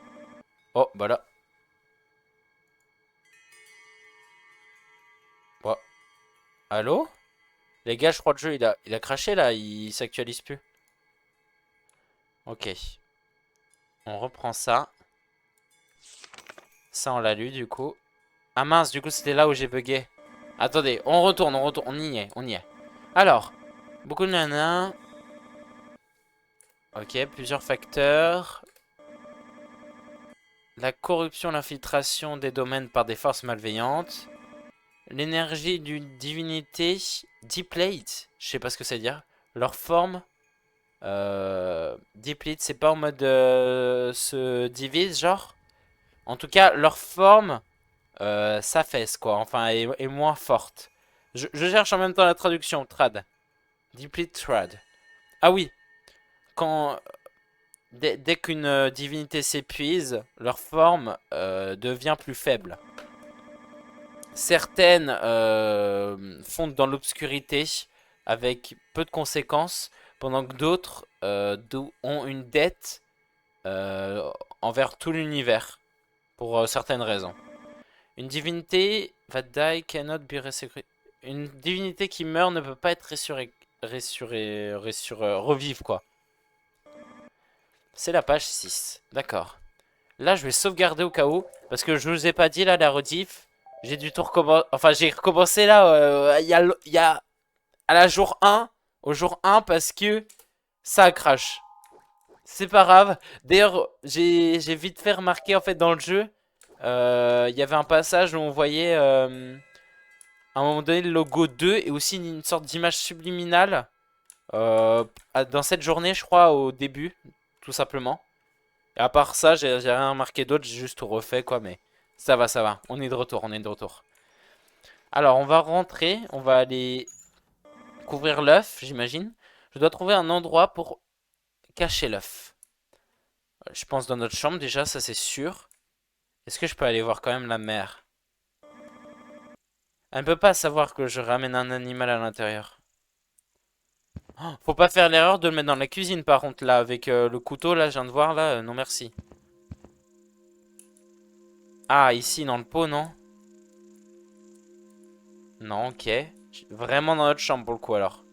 Oh, bah là. Bon. Allô? Les gars, je crois que le jeu, il a craché là, il s'actualise plus. Ok. On reprend ça. Ça, on l'a lu du coup. Ah mince, du coup, c'était là où j'ai bugué. Attendez, on retourne, on y est, on y est. Alors, beaucoup de nanas. Ok, plusieurs facteurs. La corruption, l'infiltration des domaines par des forces malveillantes. L'énergie d'une divinité deplete. Je sais pas ce que ça veut dire. Leur forme. Deplete, c'est pas en mode se divise, genre. En tout cas, leur forme s'affaisse, quoi. Enfin, est moins forte. Je cherche en même temps la traduction. Trad. Deplete trad. Ah oui. Quand, dès qu'une divinité s'épuise, leur forme devient plus faible. Certaines fondent dans l'obscurité avec peu de conséquences, pendant que d'autres ont une dette envers tout l'univers, pour certaines raisons. Une divinité that die cannot be resurrected. Une divinité qui meurt ne peut pas être revivre, quoi. C'est la page 6. D'accord. Là, je vais sauvegarder au cas où. Parce que je vous ai pas dit, là, la rediff. J'ai dû tout recommencer. Enfin, j'ai recommencé là. Il y a à la jour 1. Au jour 1 parce que ça crash. C'est pas grave. D'ailleurs, j'ai vite fait remarquer en fait dans le jeu. Il y avait un passage où on voyait à un moment donné le logo 2 et aussi une sorte d'image subliminale. Dans cette journée, je crois, au début. Tout simplement. Et à part ça, j'ai rien remarqué d'autre, j'ai juste tout refait quoi, mais ça va, ça va. On est de retour, on est de retour. Alors, on va rentrer, on va aller couvrir l'œuf, j'imagine. Je dois trouver un endroit pour cacher l'œuf. Je pense dans notre chambre déjà, ça c'est sûr. Est-ce que je peux aller voir quand même la mère? Elle ne peut pas savoir que je ramène un animal à l'intérieur. Oh, faut pas faire l'erreur de le mettre dans la cuisine par contre là, avec le couteau là, je viens de voir là, non merci. Ah, ici dans le pot, non? Non, ok. Vraiment dans notre chambre pour le coup alors.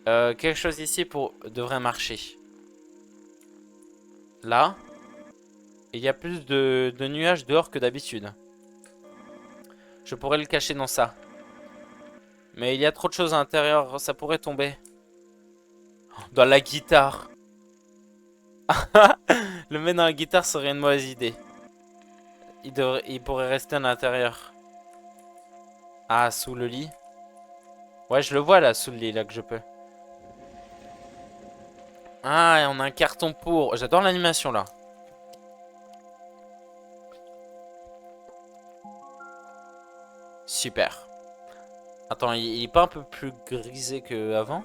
Quelque chose ici devrait marcher. Là. Il y a plus de nuages dehors que d'habitude. Je pourrais le cacher dans ça. Mais il y a trop de choses à l'intérieur, ça pourrait tomber. Dans la guitare. Le mettre dans la guitare serait une mauvaise idée. Il pourrait rester à l'intérieur. Ah, sous le lit. Ouais, je le vois là, sous le lit, là que je peux. Ah, et on a un carton pour. J'adore l'animation là. Super. Attends, il est pas un peu plus grisé qu'avant?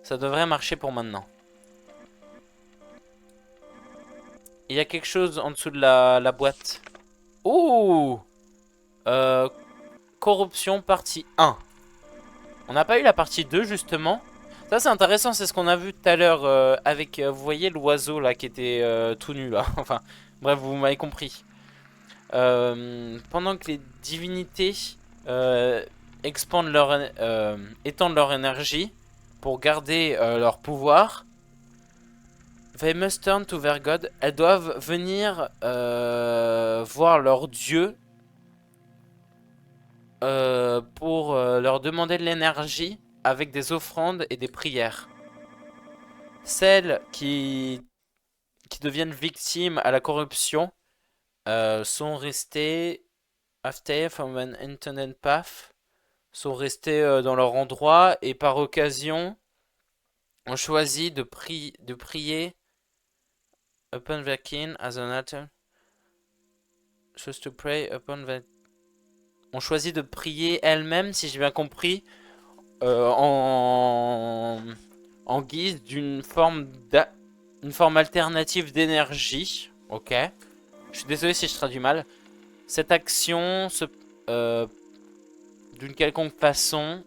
Ça devrait marcher pour maintenant. Il y a quelque chose en dessous de la boîte. Ouh! Euh, Corruption partie 1. On n'a pas eu la partie 2 justement. Ça c'est intéressant, c'est ce qu'on a vu tout à l'heure avec, vous voyez l'oiseau là qui était tout nu là. Enfin, bref, vous m'avez compris. Pendant que les divinités euh, étendent leur énergie pour garder leur pouvoir, they must turn to their god. Elles doivent venir voir leur dieu pour leur demander de l'énergie avec des offrandes et des prières. Celles qui deviennent victimes à la corruption sont restées after from an intended path, sont restées dans leur endroit et par occasion ont choisi de prier upon their kin as an altar. Chose to pray upon their... Ont choisi de prier elles-mêmes, si j'ai bien compris, en guise une forme alternative d'énergie. Ok. Je suis désolé si je traduis mal. Cette action, d'une quelconque façon,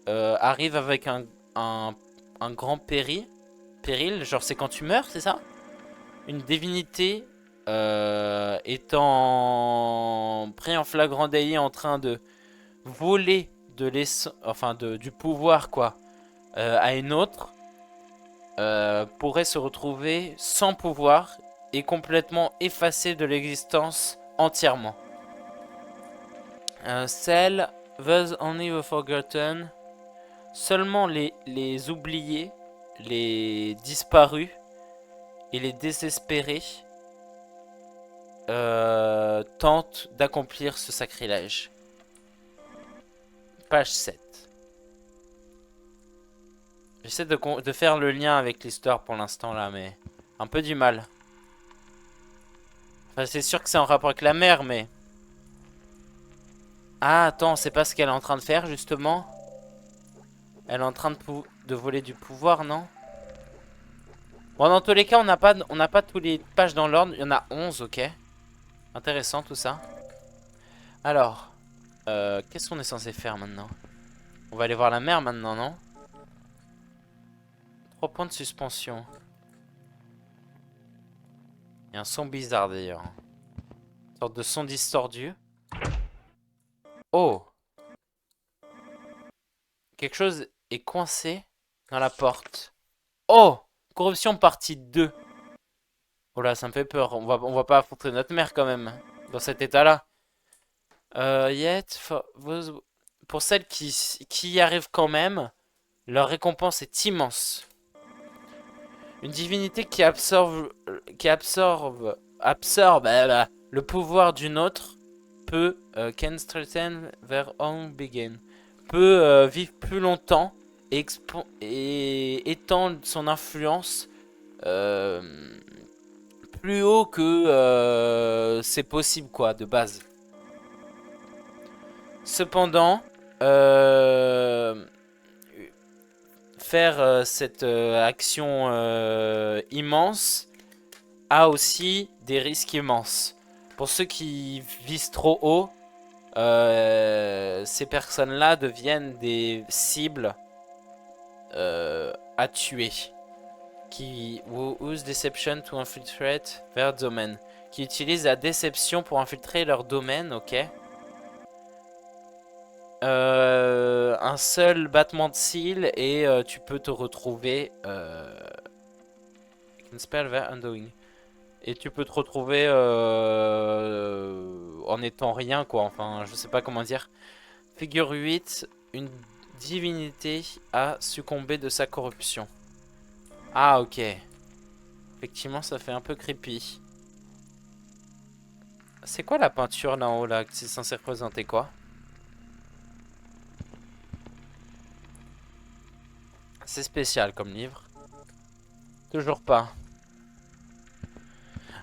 arrive avec un grand péril. Genre c'est quand tu meurs, c'est ça? Une divinité étant pris en flagrant délit en train de voler du pouvoir quoi à une autre pourrait se retrouver sans pouvoir et complètement effacée de l'existence entièrement. Celle those only the forgotten, seulement les oubliés, les disparus et les désespérés tentent d'accomplir ce sacrilège. Page 7. J'essaie de faire le lien avec l'histoire pour l'instant là, mais un peu du mal. Enfin, c'est sûr que c'est en rapport avec la mer, mais... Ah, attends, c'est pas ce qu'elle est en train de faire, justement. Elle est en train de voler du pouvoir, non? Bon, dans tous les cas, on n'a pas tous les pages dans l'ordre. Il y en a 11, ok. Intéressant, tout ça. Alors, qu'est-ce qu'on est censé faire maintenant? On va aller voir la mer maintenant, non? 3 points de suspension. Il y a un son bizarre, d'ailleurs. Une sorte de son distordu. Oh! Quelque chose est coincé dans la porte. Oh! Corruption partie 2. Oh là, ça me fait peur. On va pas affronter notre mère quand même. Dans cet état-là. Pour celles qui y arrivent quand même, leur récompense est immense. Une divinité le pouvoir d'une autre peut, can strengthen their own begin, peut vivre plus longtemps et étendre son influence euh, plus haut que c'est possible quoi de base. Cependant, faire cette action immense a aussi des risques immenses. Pour ceux qui visent trop haut, ces personnes-là deviennent des cibles à tuer. Qui use deception to infiltrate their domain. Qui utilisent la déception pour infiltrer leur domaine, ok. Un seul battement de cils et tu peux te retrouver can spell their undoing. Et tu peux te retrouver en étant rien quoi, enfin je sais pas comment dire. Figure 8, une divinité a succombé de sa corruption. Ah ok. Effectivement ça fait un peu creepy. C'est quoi la peinture là en haut là? C'est censé représenter quoi? C'est spécial comme livre. Toujours pas.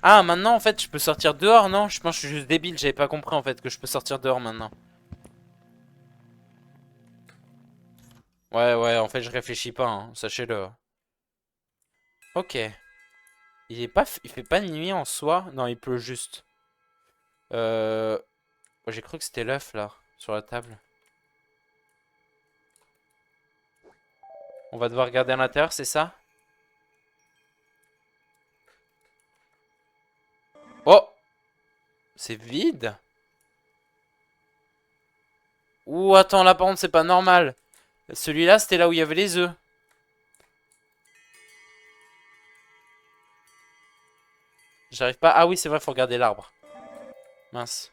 Ah, maintenant, en fait, je peux sortir dehors, non? Je pense que je suis juste débile, j'avais pas compris, en fait, que je peux sortir dehors maintenant. Ouais, ouais, en fait, je réfléchis pas, hein, sachez-le. Ok. Il fait pas nuit en soi? Non, il pleut juste. Euh... J'ai cru que c'était l'œuf, là, sur la table. On va devoir regarder à l'intérieur, c'est ça? Oh! C'est vide? Ouh, attends, là, par contre, c'est pas normal. Celui-là, c'était là où il y avait les œufs. J'arrive pas... Ah oui, c'est vrai, faut regarder l'arbre. Mince.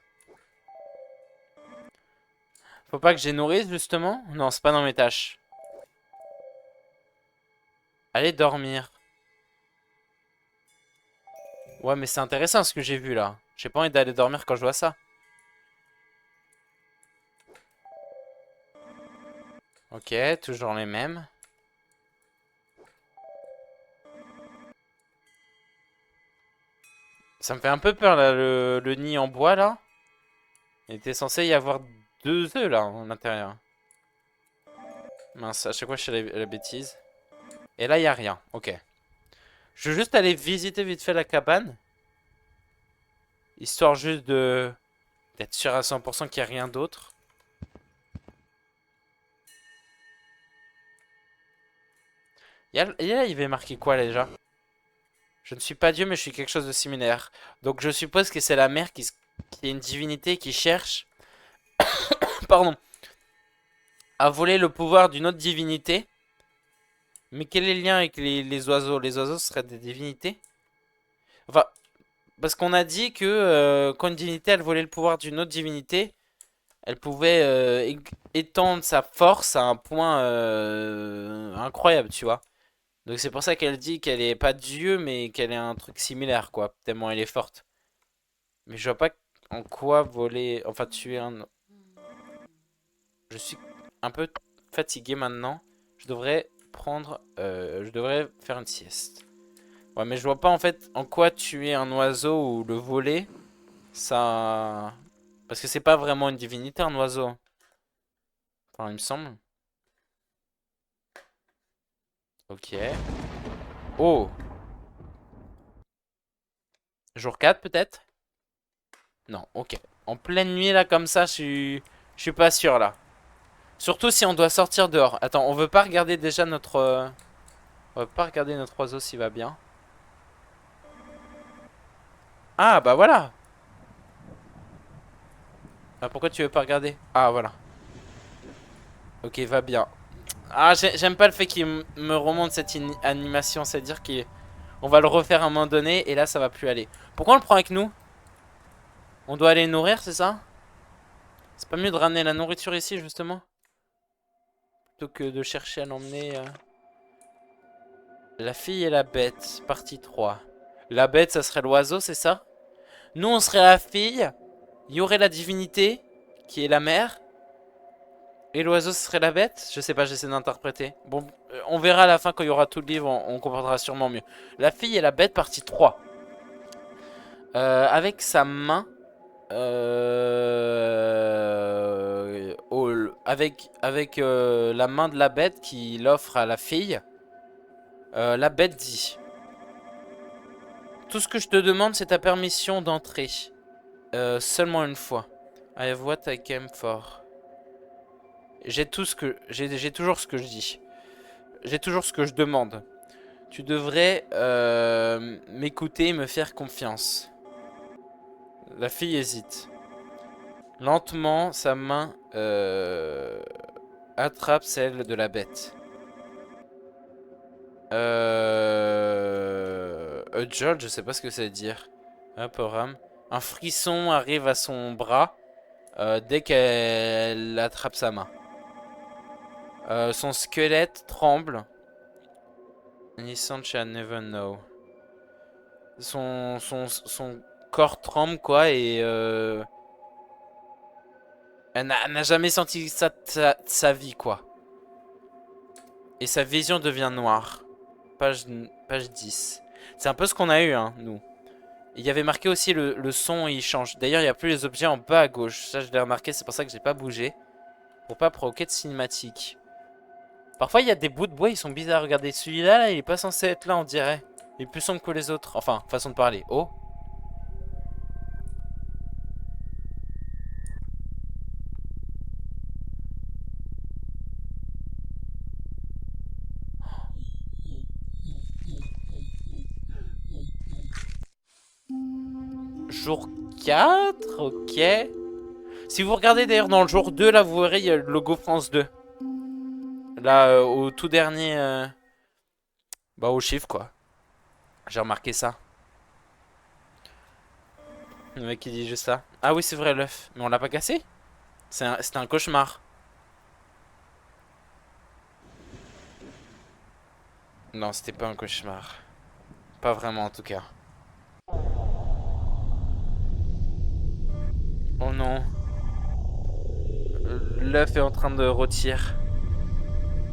Faut pas que j'ai nourrice, justement? Non, c'est pas dans mes tâches. Allez dormir. Ouais, mais c'est intéressant ce que j'ai vu, là. J'ai pas envie d'aller dormir quand je vois ça. Ok, toujours les mêmes. Ça me fait un peu peur, là, le nid en bois, là. Il était censé y avoir 2 œufs, là, en intérieur. Mince, à chaque fois, je fais la bêtise. Et là, il y a rien. Ok. Je veux juste aller visiter vite fait la cabane. Histoire juste de... d'être sûr à 100% qu'il n'y a rien d'autre. Il y a, il y avait marqué quoi, déjà? Je ne suis pas Dieu, mais je suis quelque chose de similaire. Donc je suppose que c'est la mer qui est une divinité qui cherche, pardon, à voler le pouvoir d'une autre divinité. Mais quel est le lien avec les oiseaux? Les oiseaux seraient des divinités? Enfin, parce qu'on a dit que quand une divinité elle volait le pouvoir d'une autre divinité, elle pouvait étendre sa force à un point incroyable, tu vois. Donc c'est pour ça qu'elle dit qu'elle est pas Dieu, mais qu'elle est un truc similaire, quoi. Tellement elle est forte. Mais je vois pas en quoi voler, enfin tuer un. Je suis un peu fatigué maintenant. Je devrais faire une sieste. Ouais, mais je vois pas en fait en quoi tuer un oiseau ou le voler, ça. Parce que c'est pas vraiment une divinité, un oiseau. Enfin, il me semble. Ok. Oh! Jour 4 peut-être? Non, ok. En pleine nuit là comme ça, je suis pas sûr là. Surtout si on doit sortir dehors. Attends, on veut pas regarder déjà notre... On va pas regarder notre oiseau s'il va bien. Ah bah voilà. Ah, pourquoi tu veux pas regarder? Ah voilà. Ok, va bien. Ah, j'aime pas le fait qu'il me remonte cette animation. C'est-à-dire qu'on va le refaire à un moment donné et là ça va plus aller. Pourquoi on le prend avec nous? On doit aller le nourrir, c'est ça? C'est pas mieux de ramener la nourriture ici justement? Plutôt que de chercher à l'emmener... La fille et la bête, partie 3. La bête, ça serait l'oiseau, c'est ça? Nous, on serait la fille. Il y aurait la divinité, qui est la mère. Et l'oiseau, ce serait la bête? Je sais pas, j'essaie d'interpréter. Bon, on verra à la fin quand il y aura tout le livre, on comprendra sûrement mieux. La fille et la bête, partie 3. Avec sa main... avec la main de la bête qu'il offre à la fille, la bête dit... Tout ce que je te demande, c'est ta permission d'entrer. Seulement une fois. I have what I came for. J'ai tout ce que... J'ai toujours ce que je dis. J'ai toujours ce que je demande. Tu devrais m'écouter et me faire confiance. La fille hésite. Lentement, sa main attrape celle de la bête. A jolt, je sais pas ce que ça veut dire. Hop, Ram. Un frisson arrive à son bras dès qu'elle attrape sa main. Son squelette tremble. Innocent shall never know. Son corps tremble quoi et elle n'a jamais senti ça de sa vie quoi. Et sa vision devient noire. Page 10. C'est un peu ce qu'on a eu hein, nous. Il y avait marqué aussi le son il change. D'ailleurs il n'y a plus les objets en bas à gauche. Ça je l'ai remarqué, c'est pour ça que j'ai pas bougé. Pour pas provoquer de cinématique. Parfois il y a des bouts de bois, ils sont bizarres. Regardez, celui-là, là, il est pas censé être là on dirait. Il est plus sombre que les autres. Enfin, façon de parler. Oh. Jour 4, ok. Si vous regardez d'ailleurs dans le jour 2, là, vous verrez, il y a le logo France 2. Là, au tout dernier... bah, au chiffre, quoi. J'ai remarqué ça. Le mec qui dit juste ça. Ah oui, c'est vrai, l'œuf. Mais on l'a pas cassé? C'était un cauchemar. Non, c'était pas un cauchemar. Pas vraiment, en tout cas. Oh non. L'œuf est en train de rôtir.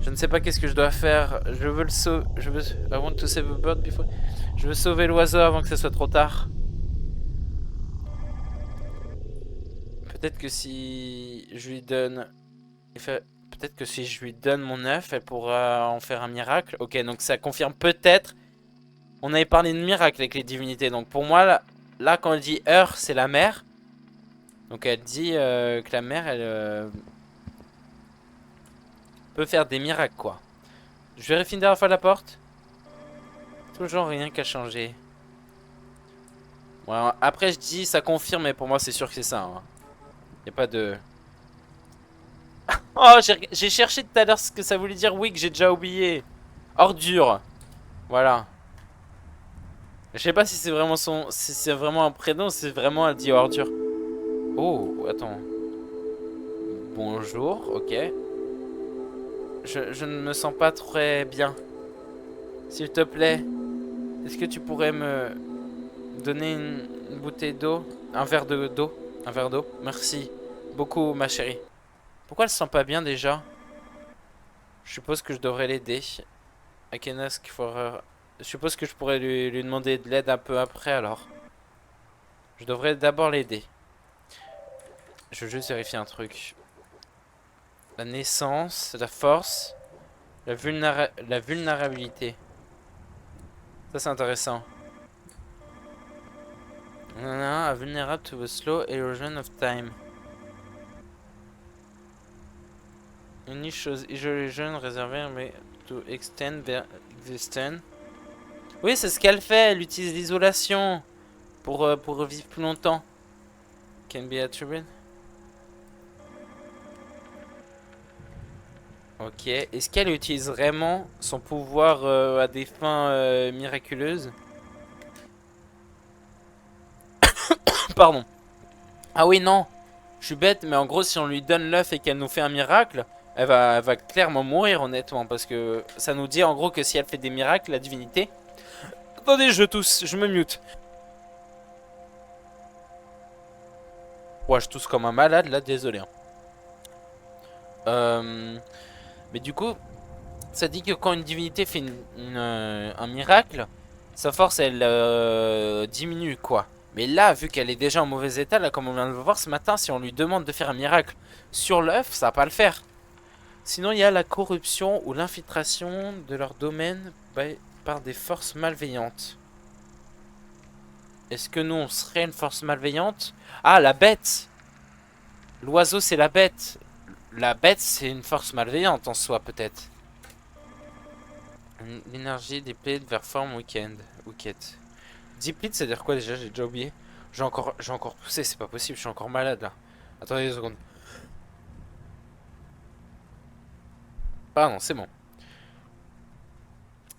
Je ne sais pas qu'est-ce que je dois faire. Je veux le sauver. Je veux... I want to save a bird before... Je veux sauver l'oiseau avant que ce soit trop tard. Peut-être que si je lui donne... Peut-être que si je lui donne mon œuf, elle pourra en faire un miracle. Ok, donc ça confirme peut-être... On avait parlé de miracle avec les divinités. Donc pour moi, là quand elle dit heure, c'est la mère. Donc elle dit que la mère, elle peut faire des miracles, quoi. Je vérifie une dernière fois la porte. Toujours rien qu'à changer. Ouais, après, je dis ça confirme, mais pour moi, c'est sûr que c'est ça. Hein. Y a pas de. Oh, j'ai cherché tout à l'heure ce que ça voulait dire. Oui, que j'ai déjà oublié. Ordure. Voilà. Je sais pas si c'est vraiment si c'est vraiment un prénom, ou si c'est vraiment elle dit ordure. Oh, attends. Bonjour, ok. Je ne me sens pas très bien. S'il te plaît, est-ce que tu pourrais me donner une bouteille d'eau? Un verre d'eau? Un verre d'eau? Merci beaucoup, ma chérie. Pourquoi elle se sent pas bien déjà? Je suppose que je devrais l'aider. I can ask for her. Je suppose que je pourrais lui demander de l'aide un peu après alors. Je devrais d'abord l'aider. Je veux juste vérifier un truc. La naissance, la force, la vulnérabilité. Ça c'est intéressant. Nanana, vulnerable to the slow erosion of time. Une chose isolation réservée mais to extend the stand. Oui, c'est ce qu'elle fait. Elle utilise l'isolation pour revivre plus longtemps. Can be attributed. Ok. Est-ce qu'elle utilise vraiment son pouvoir à des fins miraculeuses? Pardon. Ah oui, non. Je suis bête, mais en gros, si on lui donne l'œuf et qu'elle nous fait un miracle, elle va clairement mourir, honnêtement. Parce que ça nous dit en gros que si elle fait des miracles, la divinité. Attendez, je tousse, je me mute. Ouais, je tousse comme un malade là, désolé. Hein. Mais du coup, ça dit que quand une divinité fait un miracle, sa force elle diminue quoi. Mais là, vu qu'elle est déjà en mauvais état, là, comme on vient de le voir ce matin, si on lui demande de faire un miracle sur l'œuf, ça va pas le faire. Sinon, il y a la corruption ou l'infiltration de leur domaine par des forces malveillantes. Est-ce que nous, on serait une force malveillante? Ah, la bête! L'oiseau, c'est la bête. La bête, c'est une force malveillante en soi, peut-être. L'énergie déployée vers forme week-end. Wicket. Deplete, c'est à dire quoi déjà? J'ai déjà oublié. J'ai encore poussé, c'est pas possible, je suis encore malade là. Attendez 2 secondes. Ah non, c'est bon.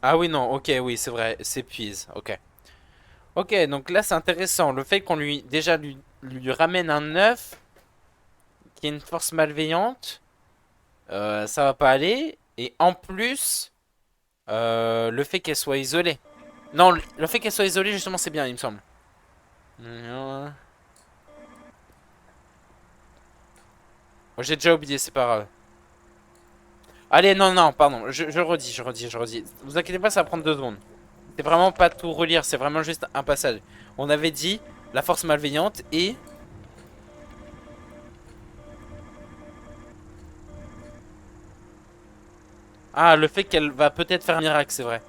Ah oui, non, ok, oui, c'est vrai, s'épuise, ok. Ok, donc là c'est intéressant. Le fait qu'on lui ramène un œuf qui est une force malveillante, ça va pas aller. Et en plus, le fait qu'elle soit isolée. Non, le fait qu'elle soit isolée, justement, c'est bien, il me semble. Moi, j'ai déjà oublié, c'est pas grave. Allez, non, non, pardon, je redis, je redis. Vous inquiétez pas, ça va prendre 2 secondes. C'est vraiment pas tout relire, c'est vraiment juste un passage. On avait dit la force malveillante et... Ah, le fait qu'elle va peut-être faire un miracle, c'est vrai.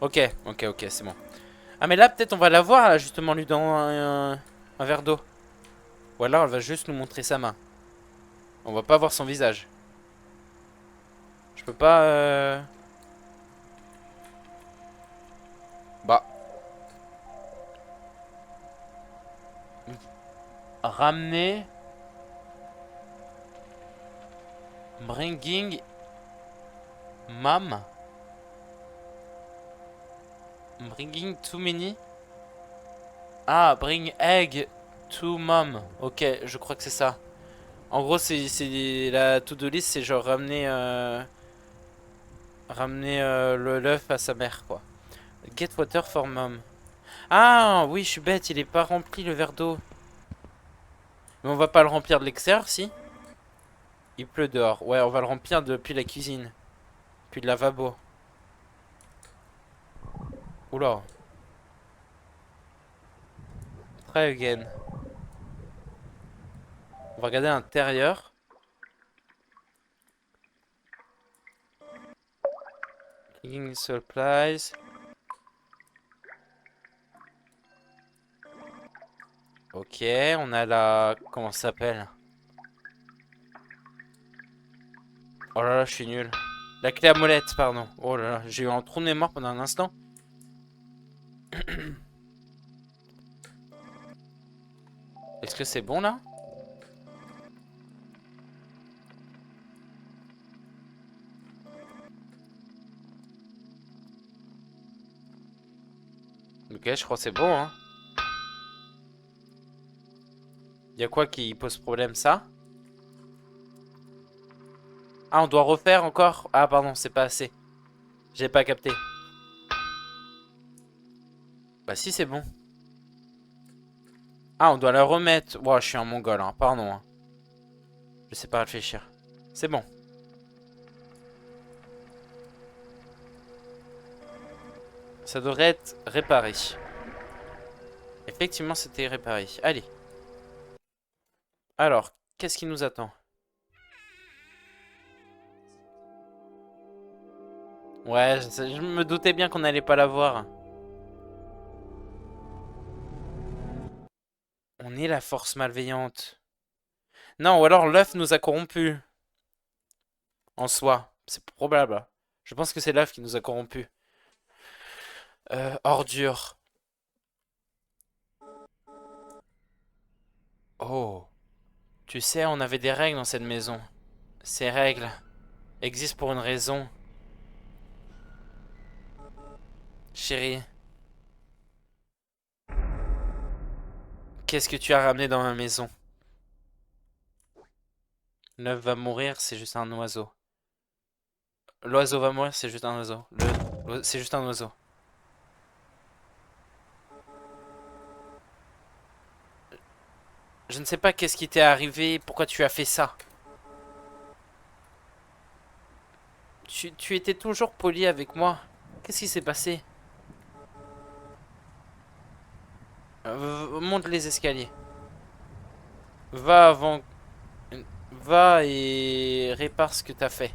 Ok, ok, ok, c'est bon. Ah, mais là, peut-être on va la voir, là, justement, lui dans un verre d'eau. Ou alors, elle va juste nous montrer sa main. On va pas voir son visage. Je peux pas... Bah... Ramener... Bringing... Mom. Bringing too many. Ah, bring egg to mom. Ok, je crois que c'est ça. En gros, c'est la to-do list, c'est genre ramener l'œuf à sa mère, quoi. Get water for mom. Ah, oui, je suis bête, il est pas rempli le verre d'eau. Mais on va pas le remplir de l'extérieur, si? Il pleut dehors. Ouais, on va le remplir depuis la cuisine. Puis le lavabo. Oula. Try again. On va regarder à l'intérieur. Cleaning supplies. Ok, on a la... Comment ça s'appelle? Oh là là, je suis nul. La clé à molette, pardon. Oh là là, j'ai eu un trou de mémoire pendant un instant. Est-ce que c'est bon là? Ok, je crois que c'est bon, hein. Y'a quoi qui pose problème, ça? Ah, on doit refaire encore? Ah, pardon, c'est pas assez. J'ai pas capté. Bah si, c'est bon. Ah, on doit la remettre. Ouah, je suis un mongol, hein. Pardon, hein. Je sais pas réfléchir. C'est bon. Ça devrait être réparé. Effectivement, c'était réparé. Allez. Alors, qu'est-ce qui nous attend? Ouais, je me doutais bien qu'on n'allait pas la voir. On est la force malveillante. Non, ou alors l'œuf nous a corrompus. En soi. C'est probable. Je pense que c'est l'œuf qui nous a corrompus. Ordure. Oh. Tu sais, on avait des règles dans cette maison. Ces règles existent pour une raison. Chérie, qu'est-ce que tu as ramené dans ma maison? L'œuf va mourir, c'est juste un oiseau. L'oiseau va mourir, c'est juste un oiseau. C'est juste un oiseau. Je ne sais pas qu'est-ce qui t'est arrivé, pourquoi tu as fait ça. Tu étais toujours poli avec moi. Qu'est-ce qui s'est passé? Monte les escaliers. Va avant. Va et répare ce que t'as fait.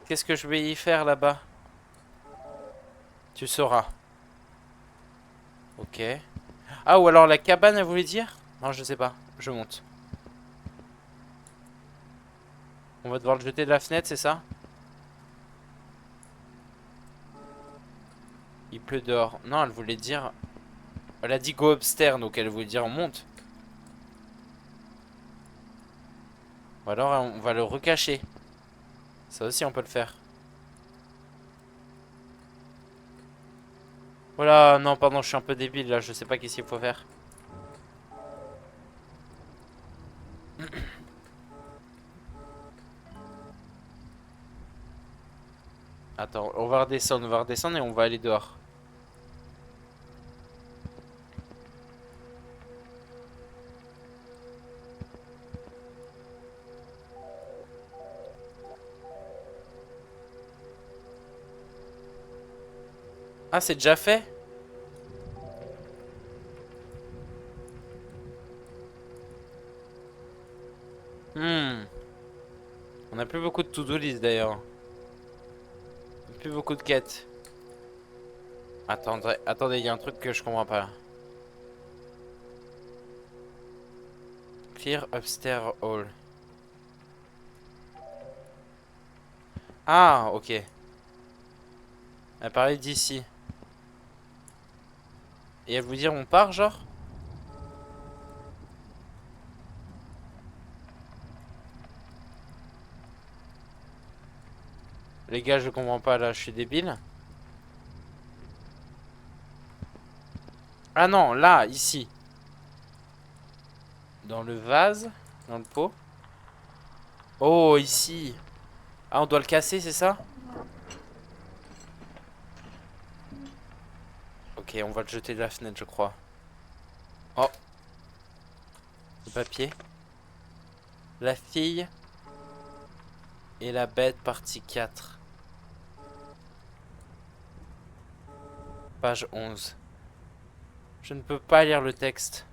Qu'est-ce que je vais y faire là-bas? Tu sauras. Ok. Ah, ou alors la cabane, elle voulait dire? Non, je sais pas. Je monte. On va devoir le jeter de la fenêtre, c'est ça? Il pleut dehors. Non, elle voulait dire... Elle a dit go upstairs, donc elle voulait dire on monte. Ou alors on va le recacher. Ça aussi, on peut le faire. Voilà, non, pardon, je suis un peu débile là, je sais pas qu'est-ce qu'il faut faire. Attends, on va redescendre et on va aller dehors. Ah, c'est déjà fait? Hmm. On a plus beaucoup de to-do list d'ailleurs. Plus beaucoup de quêtes. Attendez, attendez, il y a un truc que je comprends pas là. Clear upstairs hall. Ah, ok. Elle parlait d'ici. Et elle vous dire on part genre? Les gars, je comprends pas là, je suis débile. Ah non, là, ici. Dans le vase, dans le pot. Oh, ici. Ah, on doit le casser, c'est ça? Ok, on va le jeter de la fenêtre, je crois. Oh, le papier. La fille et la bête, partie 4. Page 11. Je ne peux pas lire le texte.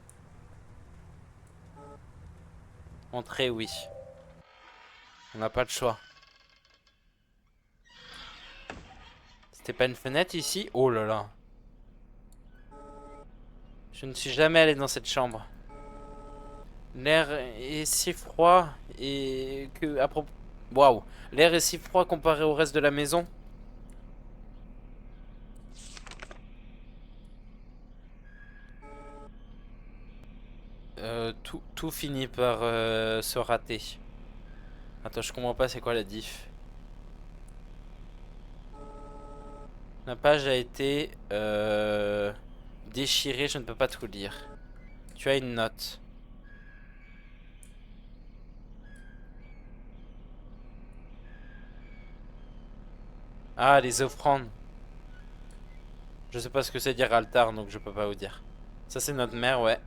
Entrer, oui. On n'a pas le choix. C'était pas une fenêtre ici? Oh là là. Je ne suis jamais allé dans cette chambre. L'air est si froid et que à propos... Waouh. L'air est si froid comparé au reste de la maison. Tout finit par se rater. Attends, je comprends pas c'est quoi la diff. La page a été déchirée, je ne peux pas tout lire. Tu as une note. Ah, les offrandes. Je sais pas ce que c'est dire altar, donc je peux pas vous dire. Ça, c'est notre mère, ouais.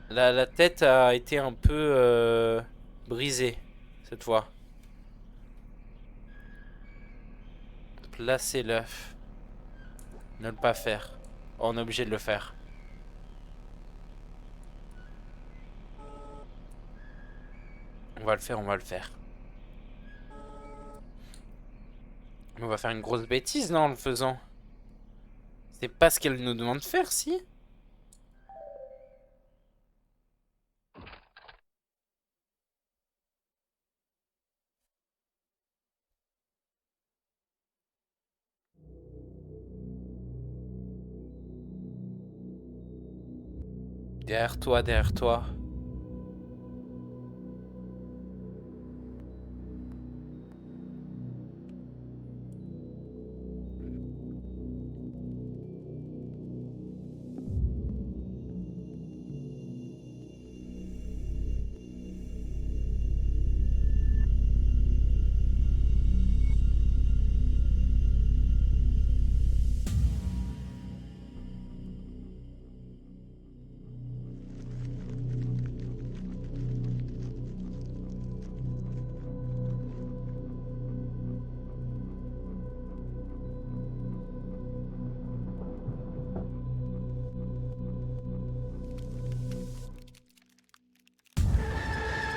La tête a été un peu brisée, cette fois. Placer l'œuf. Ne le pas faire. Oh, on est obligé de le faire. On va le faire, on va le faire. On va faire une grosse bêtise, non, en le faisant. C'est pas ce qu'elle nous demande de faire, si? Derrière toi, derrière toi.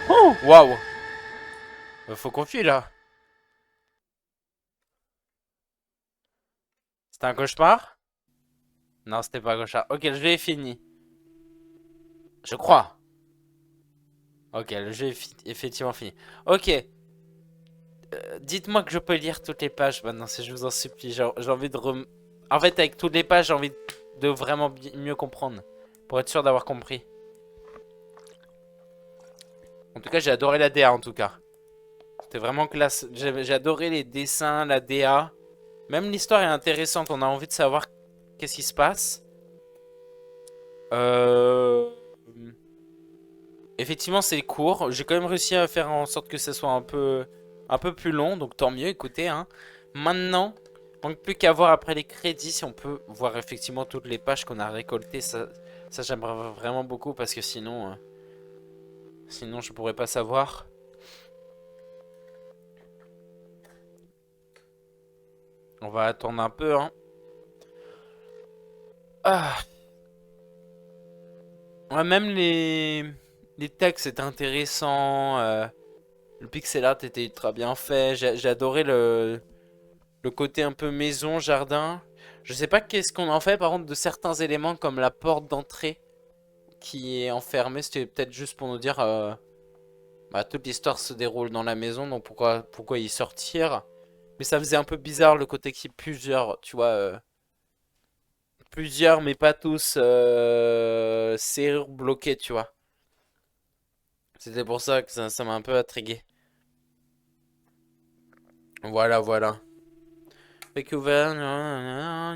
Oh, waouh. Faut qu'on fuit, là. C'était un cauchemar? Non, c'était pas un cauchemar. Ok, le jeu est fini. Je crois. Ok, le jeu est effectivement fini. Ok, dites-moi que je peux lire toutes les pages maintenant, si je vous en supplie. J'ai envie de En fait, avec toutes les pages, j'ai envie de vraiment mieux comprendre. Pour être sûr d'avoir compris. En tout cas, j'ai adoré la DA, en tout cas. C'était vraiment classe. J'ai adoré les dessins, la DA. Même l'histoire est intéressante, on a envie de savoir qu'est-ce qui se passe. Euh... Effectivement, c'est court. J'ai quand même réussi à faire en sorte que ça soit un peu plus long. Donc tant mieux, écoutez. Hein. Maintenant, manque plus qu'à voir après les crédits si on peut voir effectivement toutes les pages qu'on a récoltées. Ça j'aimerais vraiment beaucoup parce que sinon je pourrais pas savoir. On va attendre un peu. Hein. Ah. Ouais, même les textes étaient intéressants. Le pixel art était très bien fait. J'ai adoré le côté un peu maison, jardin. Je sais pas qu'est-ce qu'on en fait par contre de certains éléments comme la porte d'entrée qui est enfermée. C'était peut-être juste pour nous dire bah, toute l'histoire se déroule dans la maison, donc pourquoi y sortir. Mais ça faisait un peu bizarre le côté qu'il y ait plusieurs, tu vois, plusieurs mais pas tous serrures bloquées, tu vois. C'était pour ça que ça m'a un peu intrigué. Voilà, voilà. Recover,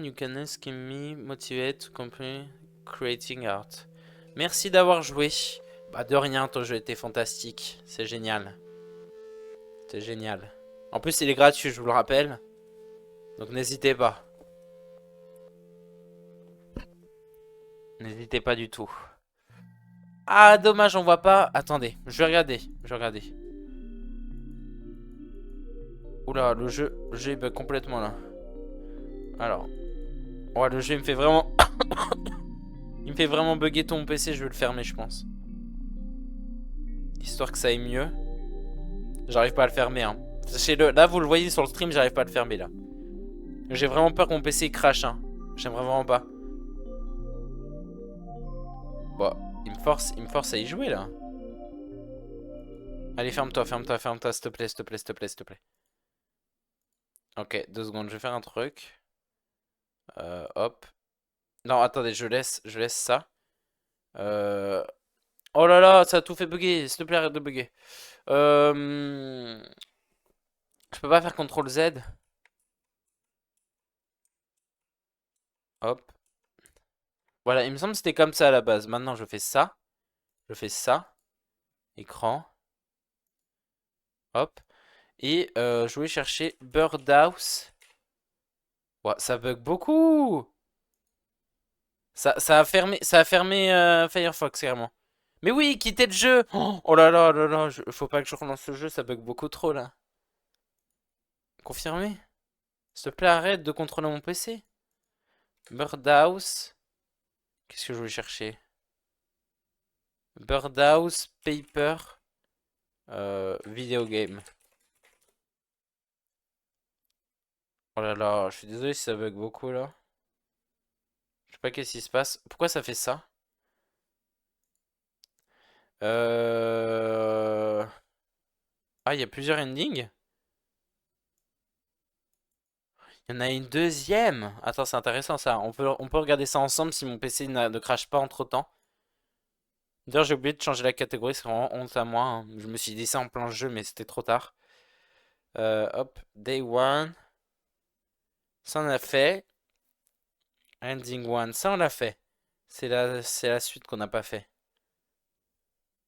you can ask me, motivate to complete creating art. Merci d'avoir joué. Bah de rien, ton jeu était fantastique. C'est génial. C'est génial. En plus, il est gratuit, je vous le rappelle. Donc n'hésitez pas. N'hésitez pas du tout. Ah, dommage, on voit pas. Attendez, je vais regarder. Je vais regarder. Oula, le jeu il bug complètement là. Alors. Ouais, le jeu il me fait vraiment... il me fait vraiment bugger ton PC, je vais le fermer, je pense. Histoire que ça aille mieux. J'arrive pas à le fermer, hein. Sachez-le, là vous le voyez sur le stream, j'arrive pas à le fermer là. J'ai vraiment peur que mon PC crache, hein. J'aimerais vraiment pas. Bon, il me force à y jouer là. Allez, ferme-toi, ferme-toi, ferme-toi, s'il te plaît, s'il te plaît, s'il te plaît, s'il te plaît. Ok, 2 secondes, je vais faire un truc. Hop. Non, attendez, je laisse ça. Euh, Oh là là, ça a tout fait bugger. S'il te plaît, arrête de bugger. Euh... Je peux pas faire CTRL Z. Hop. Voilà, il me semble que c'était comme ça à la base. Maintenant, je fais ça. Je fais ça. Écran. Hop. Et je voulais chercher Birdhouse. Ouais, ça bug beaucoup. Ça a fermé Firefox carrément. Mais oui, quittez le jeu. Oh là là là là, faut pas que je relance le jeu, ça bug beaucoup trop là. Confirmé. S'il te plaît, arrête de contrôler mon PC. Birdhouse. Qu'est-ce que je voulais chercher? Birdhouse Paper Video Game. Oh là là, je suis désolé si ça bug beaucoup là. Je sais pas qu'est-ce qui se passe. Pourquoi ça fait ça? Euh... Ah, il y a plusieurs endings? Il y en a une deuxième. Attends, c'est intéressant ça. On peut regarder ça ensemble si mon PC ne crache pas entre temps. D'ailleurs, j'ai oublié de changer la catégorie, c'est vraiment honte à moi, hein. Je me suis dit ça en plein jeu, mais c'était trop tard. Hop, Day one. Ça on a fait. Ending one. Ça on l'a fait. C'est la suite qu'on n'a pas fait.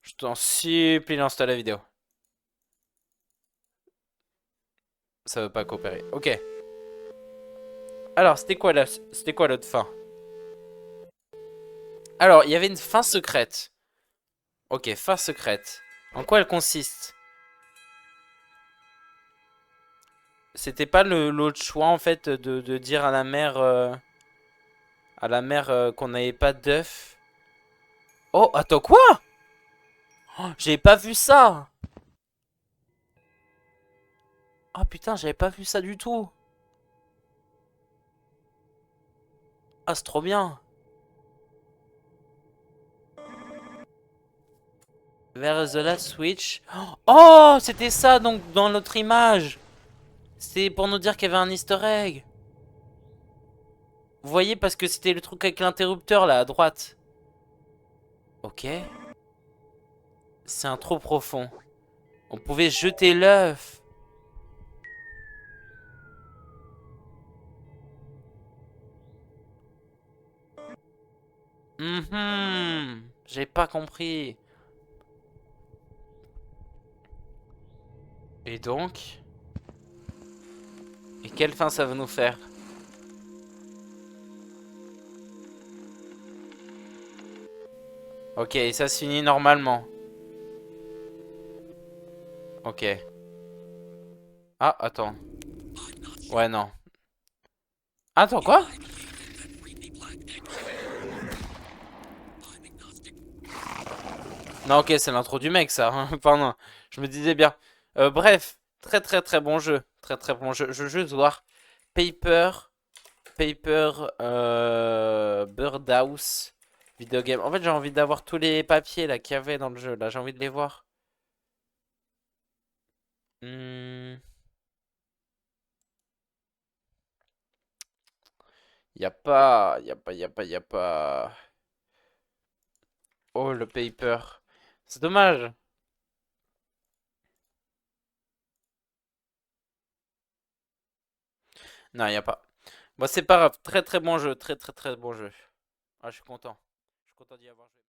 Je t'en supplie, lance-toi la vidéo. Ça veut pas coopérer. Ok. Alors, c'était quoi l'autre fin? Alors, il y avait une fin secrète. Ok, fin secrète. En quoi elle consiste? C'était pas l'autre choix en fait de dire à la mère qu'on n'avait pas d'œuf. Oh, attends quoi? Oh, j'avais pas vu ça. Ah putain, j'avais pas vu ça du tout. Ah, c'est trop bien. Vers the last switch. Oh, c'était ça donc dans notre image. C'est pour nous dire qu'il y avait un easter egg. Vous voyez, parce que c'était le truc avec l'interrupteur là à droite. Ok. C'est un trop profond. On pouvait jeter l'œuf. J'ai pas compris. Et donc? Et quelle fin ça va nous faire? Ok, et ça se finit normalement. Ok. Ah, attends. Ouais, non. Attends, quoi? Non, ok, c'est l'intro du mec, ça. Pardon. Je me disais bien. Bref, très très très bon jeu. Très très bon jeu. Je veux juste voir. Paper. Paper. Birdhouse. Video game. En fait, j'ai envie d'avoir tous les papiers là qu'il y avait dans le jeu. Là, j'ai envie de les voir. Hmm. Y a pas. Y a pas. Y a pas. Y a pas. Oh, le paper. C'est dommage. Non, y a pas. Bon, c'est pas grave. Très très bon jeu. Très très très bon jeu. Ah, je suis content. Je suis content d'y avoir joué.